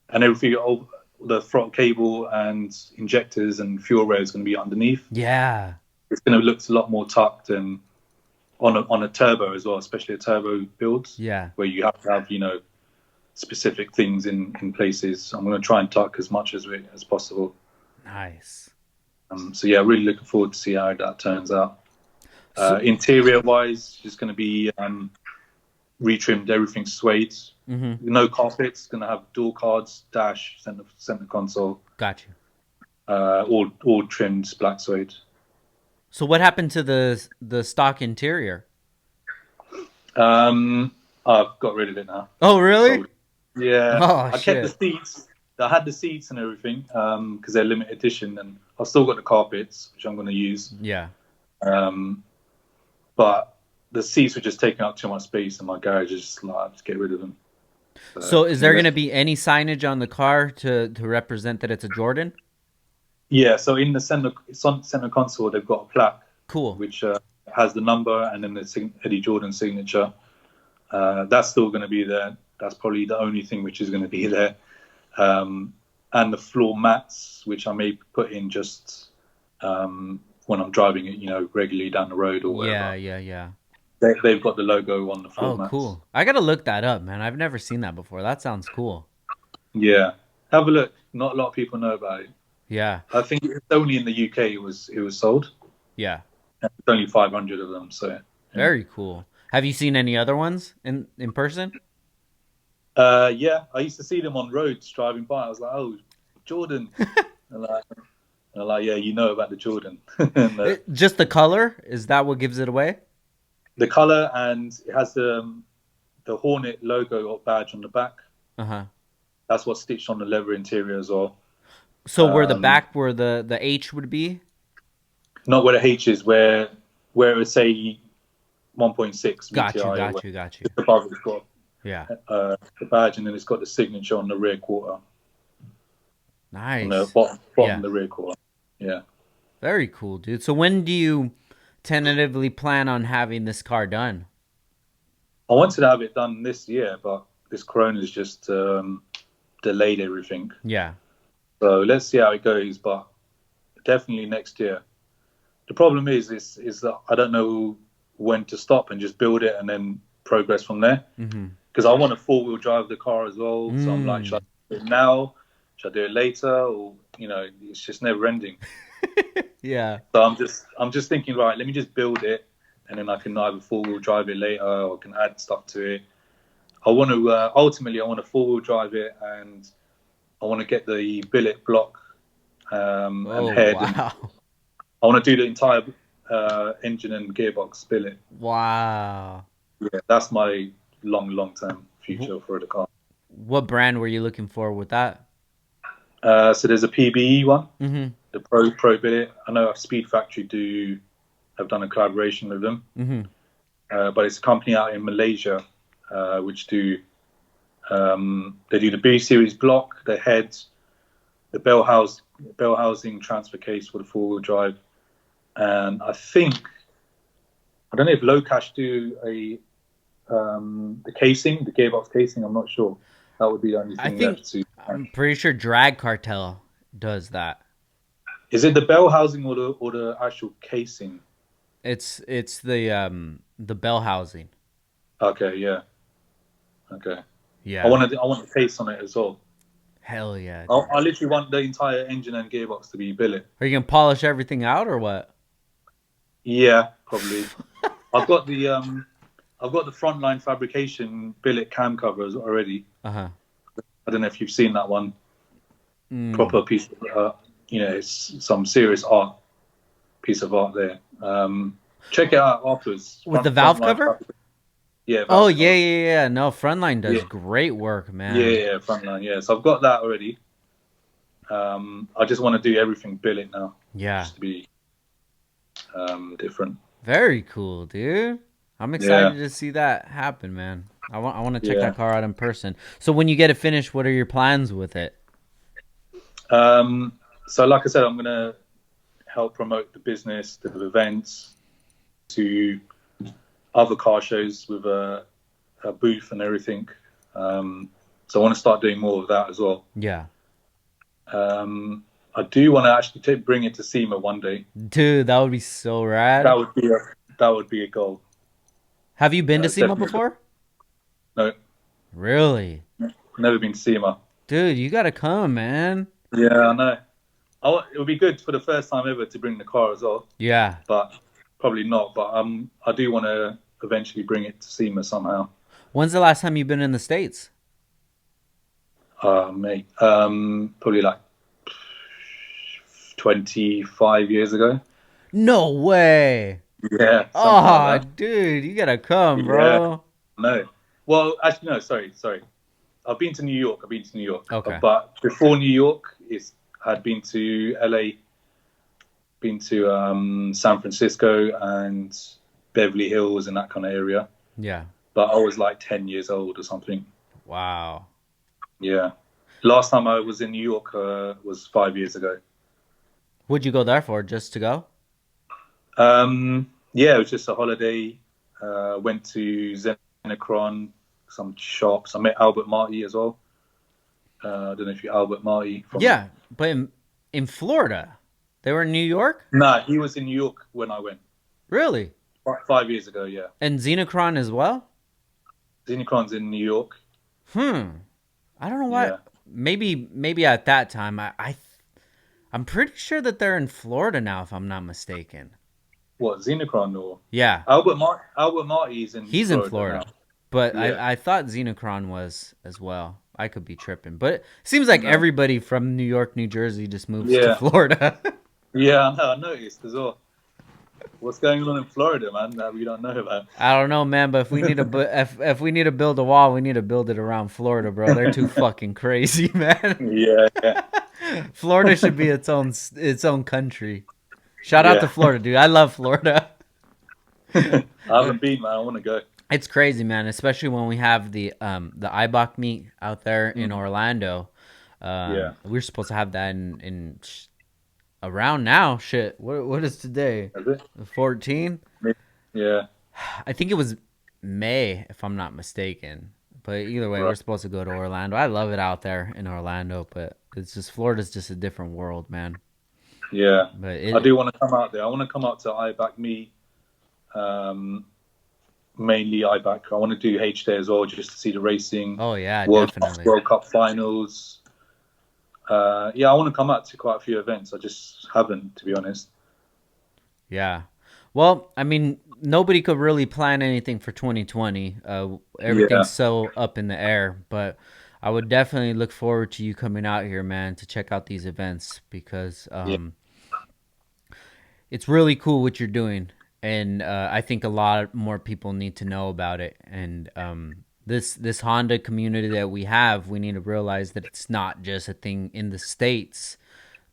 And everything, all the throttle cable and injectors and fuel rail is going to be underneath. Yeah. It's going to look a lot more tucked and on a turbo as well, especially a turbo builds Yeah. where you have to have specific things in places. I'm going to try and tuck as much as possible. Nice. So yeah, really looking forward to see how that turns out. So, Interior wise, just going to be retrimmed, everything suede. hmm. No carpets. Going to have dual cards, dash, center console, Got you. all trimmed black suede. So what happened to the stock interior? I've got rid of it now. Oh, really? Sold. Yeah, Oh I kept the shit. seats. I had the seats and everything because they're limited edition, and I've still got the carpets, which I'm going to use. Yeah. Um, but the seats were just taking up too much space, and my garage is just like, just get rid of them. So is there Yeah, going to be any signage on the car to represent that it's a Jordan? yeah. So in the center console, they've got a plaque Cool. which has the number and then the Eddie Jordan signature. That's still going to be there. That's probably the only thing which is going to be there. Um, and the floor mats, which I may put in just when I'm driving it, regularly down the road or Yeah, wherever. yeah, yeah. They've got the logo on the floor Oh, mats. cool. I gotta look that up, man. I've never seen that before. That sounds cool. Yeah, have a look. Not a lot of people know about it. Yeah, I think it's only in the UK it was sold. yeah. And it's only 500 of them. So yeah. Very cool. Have you seen any other ones in person? Yeah, I used to see them on roads driving by. I was like, oh, Jordan. And like, yeah, you know about the Jordan. And Just the color? Is that what gives it away? the color, and it has the Hornet logo or badge on the back. Uh-huh. That's what's stitched on the leather interior as well. So where the back where the H would be? Not where the H is, where it would say 1.6 Got you, VTI. got you, got you. Just above it's got Yeah. the badge, and then it's got the signature on the rear quarter, on the Nice. bottom Yeah. of the rear quarter. Yeah. Very cool, dude. So when do you tentatively plan on having this car done? I wanted to have it done this year, but this Corona's just delayed everything. Yeah. So let's see how it goes, but definitely next year. The problem is that I don't know when to stop and just build it and then progress from there. Mm-hmm. Because I want to four-wheel drive the car as well. So I'm like, should I do it now? Should I do it later? Or it's just never ending. Yeah. So I'm just thinking, right, let me just build it, and then I can either four-wheel drive it later or I can add stuff to it. I want to ultimately I want to four-wheel drive it, and I want to get the billet block and head. Wow. And I want to do the entire engine and gearbox billet. Wow. Yeah, that's my long term future for the car. What brand were you looking for with that? So there's a PBE one, Mm-hmm. the Pro billet. I know Speed Factory have done a collaboration with them, Mm-hmm. but it's a company out in Malaysia which they do the B series block, the head, the bell housing transfer case for the four-wheel drive, and I don't know if Low Cash do the casing, the gearbox casing. I'm not sure. That would be the only I thing think left to. I'm pretty sure Drag Cartel does that. Is it the bell housing or the actual casing? It's the bell housing. Okay, yeah. Okay. I Yeah. want the case on it as well. Hell yeah. I literally want the entire engine and gearbox to be billet. Are you gonna polish everything out or what? Yeah, probably. I've got the frontline fabrication billet cam covers already. Uh-huh. I don't know if you've seen that one. Mm. Proper piece of, it's some serious piece of art there. Check it out afterwards. With the valve cover? Yeah. Oh valve cover. yeah. No, Frontline does Yeah. great work, man. Yeah, frontline. Yeah, so I've got that already. I just want to do everything billet now. Yeah. Just to be different. Very cool, dude. I'm excited to see that happen, man. I want to check that car out in person. So when you get it finished, what are your plans with it? So like I said, I'm gonna help promote the business, the events, to other car shows with a booth and everything. So I want to start doing more of that as well. Yeah. I do want to actually bring it to SEMA one day. Dude, that would be so rad. That would be a goal. Have you been to SEMA Definitely. before? No, Really? never been to SEMA. Dude, you gotta come, man. Yeah, I know. It would be good for the first time ever to bring the car as well. Yeah. But probably not, but I do want to eventually bring it to SEMA somehow. When's the last time you've been in the States? Mate, probably like 25 years ago. No way. Yeah, something like Oh, that. dude, you gotta come, Yeah, bro. no. Well, actually, no. Sorry. I've been to New York. I've been to New York, Okay. but before New York, is I'd been to LA, been to San Francisco and Beverly Hills and that kind of area. Yeah. But I was like 10 years old or something. Wow. Yeah. Last time I was in New York was 5 years ago. What'd you go there for? Just to go? Yeah, it was just a holiday. Went to Zenacron, some shops. I met Albert Marty as well. I don't know if you Albert Marty from. Yeah, but in Florida. They were in New York? Nah, he was in New York when I went Really? 5 years ago. Yeah, And Xenocron as well? Zenacron's in New York. Hmm. I don't know why. Yeah. Maybe at that time I'm pretty sure that they're in Florida now if I'm not mistaken. What, Zenacron or Yeah. Albert Marty's in He's in Florida now. Florida. But Yeah. I thought Xenocron was as well. I could be tripping. But it seems like No. everybody from New York, New Jersey just moves to Yeah. Florida. Yeah, I know. I noticed as well. What's going on in Florida, man, that we don't know about? I don't know, man, but if we need to if we need to build a wall, we need to build it around Florida, bro. They're too fucking crazy, man. Yeah, yeah, Florida should be its own country. Shout out to yeah. Florida, dude. I love Florida. I haven't been, man. I want to go. It's crazy, man. Especially when we have the IBOC meet out there in Mm. Orlando. Yeah. We're supposed to have that in around now. Shit, what is today? Is it? 14. Yeah. I think it was May, if I'm not mistaken. But either way, we're Right. supposed to go to Orlando. I love it out there in Orlando, but it's just Florida's just a different world, man. Yeah. But I it, do want to come out there. I want to come out to IBAC meet, um, mainly IBAC. I want to do H there as well, just to see the racing, oh yeah, World definitely. World Cup finals. Yeah, I want to come out to quite a few events. I just haven't, to be honest. Yeah. Well, I mean, nobody could really plan anything for 2020. Yeah. Everything's so up in the air, but I would definitely look forward to you coming out here, man, to check out these events because Yeah. it's really cool what you're doing, and I think a lot more people need to know about it. And this Honda community that we have, we need to realize that it's not just a thing in the States,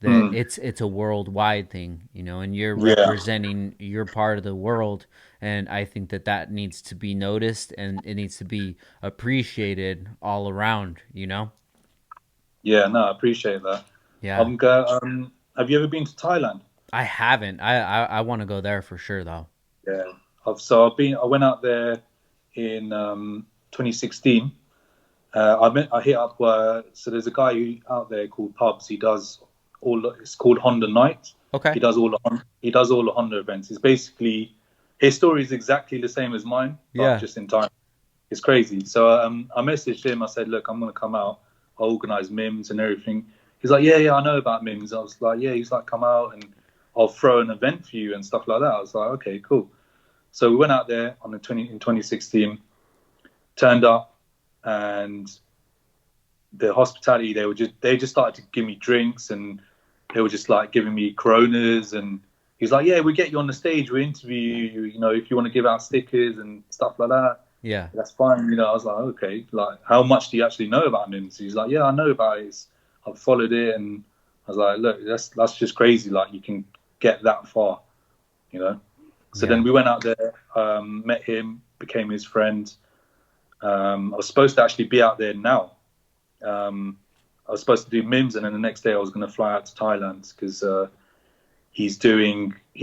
that Mm. it's a worldwide thing, and you're Yeah. representing your part of the world, and I think that needs to be noticed and it needs to be appreciated all around. Yeah. No, I appreciate that. Yeah. Have you ever been to Thailand? I haven't. I want to go there for sure though. Yeah. I went out there in 2016. I hit up. So there's a guy out there called Pubs. He does it's called Honda Night. Okay. He does all the Honda events. It's basically his story is exactly the same as mine, but Yeah. just in time. It's crazy. So I messaged him. I said, look, I'm going to come out. I'll organize Mimms and everything. He's like, yeah, I know about Mimms. I was like, yeah. He's like, come out and I'll throw an event for you and stuff like that. I was like, okay, cool. So we went out there in 2016, turned up, and the hospitality they just started to give me drinks, and they were just like giving me Coronas, and he's like, yeah, we get you on the stage, we interview you, if you want to give out stickers and stuff like that, Yeah. that's fine. I was like, okay, like, how much do you actually know about him? So he's like, yeah, I know about it. I've followed it, and I was like, look, that's just crazy. Like, you can get that far. So Yeah. then we went out there, met him, became his friend. I was supposed to actually be out there now. I was supposed to do Mimms, and then the next day I was going to fly out to Thailand because he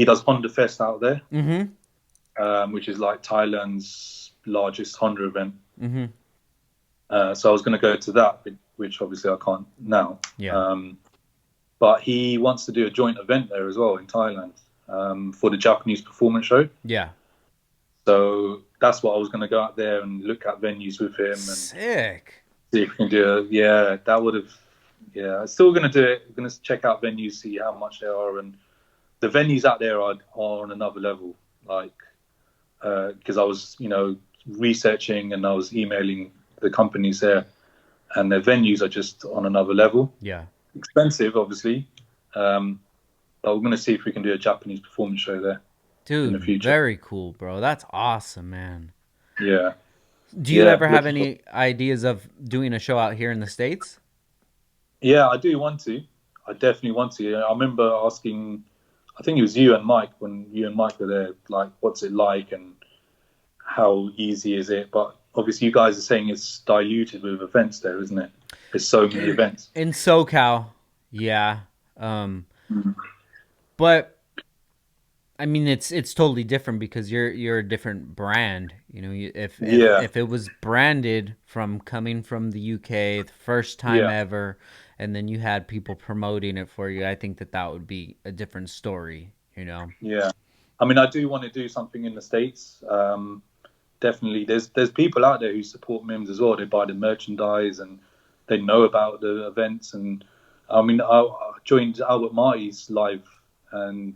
does Honda Fest out there, Mm-hmm. which is like Thailand's largest Honda event. Mm-hmm. So I was going to go to that, which obviously I can't now. Yeah. But he wants to do a joint event there as well in Thailand for the Japanese performance show. Yeah. So that's what I was going to go out there and look at venues with him and Sick. see if we can do it. Yeah, that would have. Yeah, I'm still going to do it. I'm going to check out venues, see how much they are, and the venues out there are on another level. like because I was, researching and I was emailing the companies there, and their venues are just on another level. Yeah. Expensive, obviously, um, but we're going to see if we can do a Japanese performance show there in the Dude, future. very cool, bro. That's awesome, man. Yeah, Do you yeah, ever have looking for. any ideas of doing a show out here in the States? Yeah, I do want to. I definitely want to. I remember asking, I think it was you and Mike when you and Mike were there, like, what's it like and how easy is it? But obviously, you guys are saying it's diluted with events there, isn't it? There's so many events. In SoCal, yeah. Um, Mhm. but I mean, it's totally different because you're a different brand. You know, Yeah, if it was branded from coming from the UK, the first time yeah, ever, and then you had people promoting it for you, I think that that would be a different story. You know. yeah. I mean, I do want to do something in the States. Definitely, there's people out there who support Mims as well. They buy the merchandise and they know about the events. And I mean, I joined Albert Marty's live, and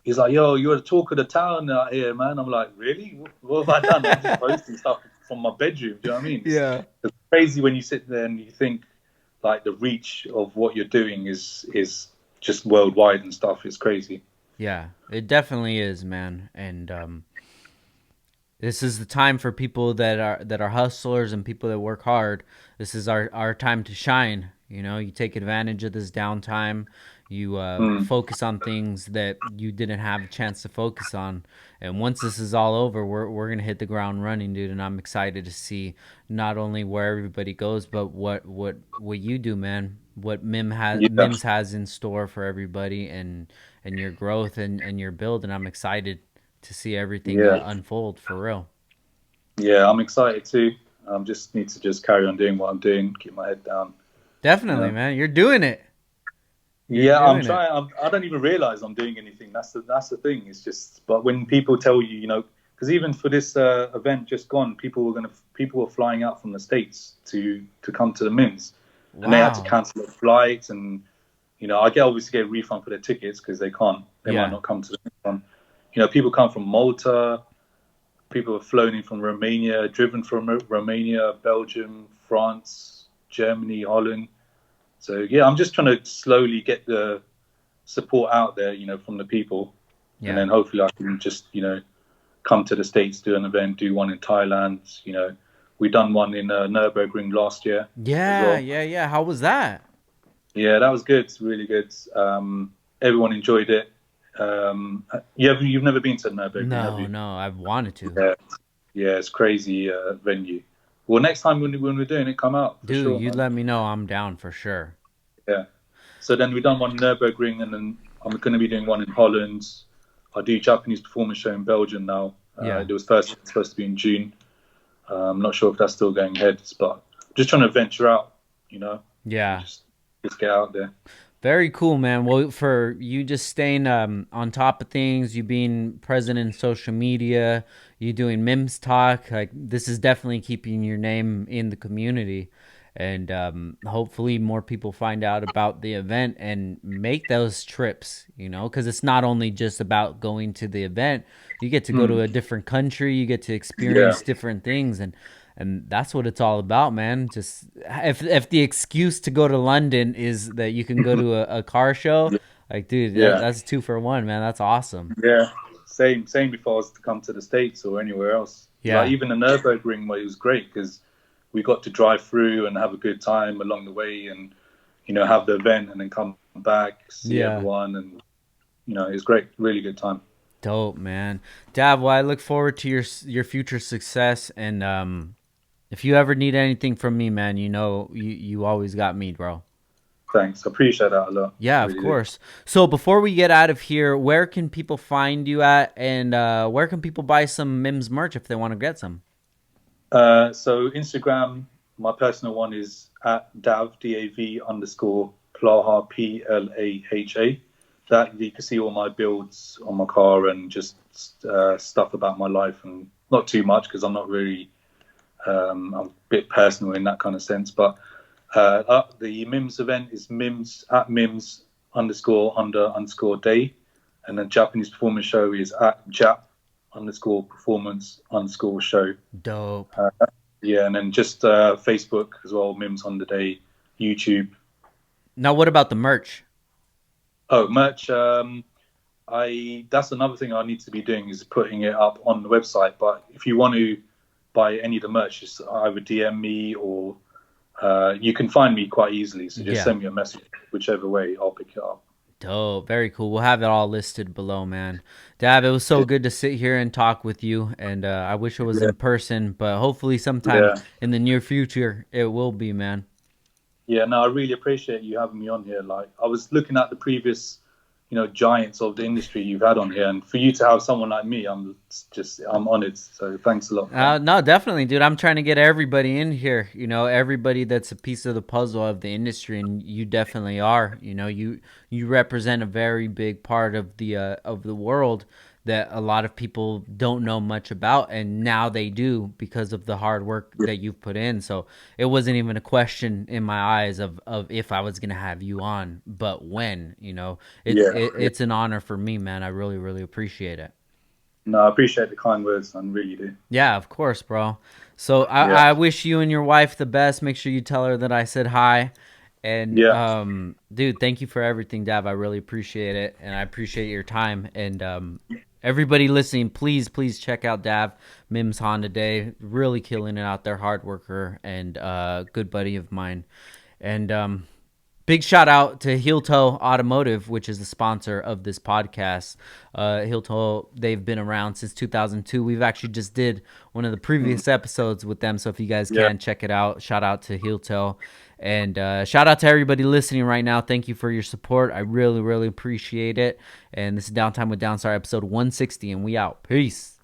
he's like, "Yo, you're the talk of the town out here, man." I'm like, "Really? What have I done? I'm just posting stuff from my bedroom." Do you know what I mean? Yeah. It's crazy when you sit there and you think like the reach of what you're doing is just worldwide and stuff. It's crazy. Yeah, it definitely is, man. And this is the time for people that are hustlers and people that work hard. This is our time to shine. You know, you take advantage of this downtime. You Mm, focus on things that you didn't have a chance to focus on. And once this is all over, we're gonna hit the ground running, dude. And I'm excited to see not only where everybody goes, but what you do, man. What yeah, Mims has in store for everybody, and your growth and your build. And I'm excited to see everything yeah. unfold for real. Yeah, I'm excited too. Just need to just carry on doing what I'm doing, keep my head down. You Definitely, know. man. You're doing it. You're Yeah, I'm doing it. trying. I don't even realize I'm doing anything. That's the thing. It's just, but when people tell you, because even for this event just gone, people were flying out from the States to come to the Mims, and they had to Wow. cancel their flights, and I get obviously get a refund for their tickets because they might Yeah. not come to the next one. People come from Malta. People have flown in from Romania, driven from Romania, Belgium, France, Germany, Holland. So yeah, I'm just trying to slowly get the support out there, from the people, and Yeah. then hopefully I can just, come to the States, do an event, do one in Thailand. We done one in Nurburgring last year as Yeah. well. Yeah. Yeah. How was that? Yeah, that was good, really good. Everyone enjoyed it. You've never been to Nurburgring, have No, you? no. I've wanted to. Yeah, yeah, it's crazy venue. Well, next time when we're doing it, come out for Dude, sure, you man. let me know. I'm down for sure. Yeah. So then we've done one in Nurburgring, and then I'm going to be doing one in Holland. I do Japanese performance show in Belgium now. Yeah. It was first supposed to be in June. I'm not sure if that's still going ahead, but just trying to venture out, and Yeah. just get out there. Very cool, man. Well, for you just staying on top of things, you being present in social media, you doing Mims talk, like this is definitely keeping your name in the community, and hopefully more people find out about the event and make those trips. You know, because it's not only just about going to the event. You get to go to Mm, a different country, you get to yeah, experience different things, and that's what it's all about, man. Just if the excuse to go to London is that you can go to a car show, like, dude, yeah, that's two for one, man. That's awesome. yeah. Same before I was to come to the States or anywhere else. Like Yeah, even the Nurburgring way was great because we got to drive through and have a good time along the way, and have the event and then come back, see yeah, everyone, and it's great, really good time. dope, man. Dab, well, I look forward to your future success, and if you ever need anything from me, man, you know you always got me, bro. Thanks, I appreciate that a lot. Yeah, of Really do. course. So before we get out of here, where can people find you at, and where can people buy some Mims merch if they want to get some? So Instagram, my personal one is at Dav underscore Plaha Plaha. That you can see all my builds on my car and just stuff about my life, and not too much because I'm not really I'm a bit personal in that kind of sense. But the Mims event is Mims at Mims underscore under underscore day, and then Japanese performance show is at Jap underscore performance underscore show. Dope. Yeah, and then just Facebook as well, Mimms Honda Day, YouTube. Now, what about the merch? Oh, merch. I That's another thing I need to be doing is putting it up on the website. But if you want to buy any of the merch, just either DM me or you can find me quite easily. So just Yeah. send me a message, whichever way, I'll pick it up. Dope. Very cool. We'll have it all listed below, man. Dav, it was so good to sit here and talk with you. And I wish it was Yeah, in person, but hopefully sometime yeah, in the near future it will be, man. yeah. No, I really appreciate you having me on here. Like I was looking at the previous, giants of the industry you've had on here, and for you to have someone like me, I'm honored. So thanks a lot, man. No, definitely, dude. I'm trying to get everybody in here. Everybody that's a piece of the puzzle of the industry, and you definitely are. You represent a very big part of the world that a lot of people don't know much about, and now they do because of the hard work Yeah, that you've put in. So it wasn't even a question in my eyes of if I was gonna have you on, but when. yeah, yeah. It's an honor for me, man. I really really appreciate it. No, I appreciate the kind words. I really do. Yeah, of course, bro. So Yeah, I wish you and your wife the best. Make sure you tell her that I said hi. And yeah. dude, thank you for everything, Dav. I really appreciate it, and I appreciate your time. And everybody listening, please check out Dav Mimms Honda Day. Really killing it out there, hard worker and good buddy of mine. And big shout out to Heel Toe Automotive, which is the sponsor of this podcast. Heel Toe, they've been around since 2002. We've actually just did one of the Mm, previous episodes with them, so if you guys yeah. can check it out, shout out to Heel Toe. And shout out to everybody listening right now. Thank you for your support. I really, really appreciate it. And this is Downtime with Downstar, episode 160, and we out. Peace.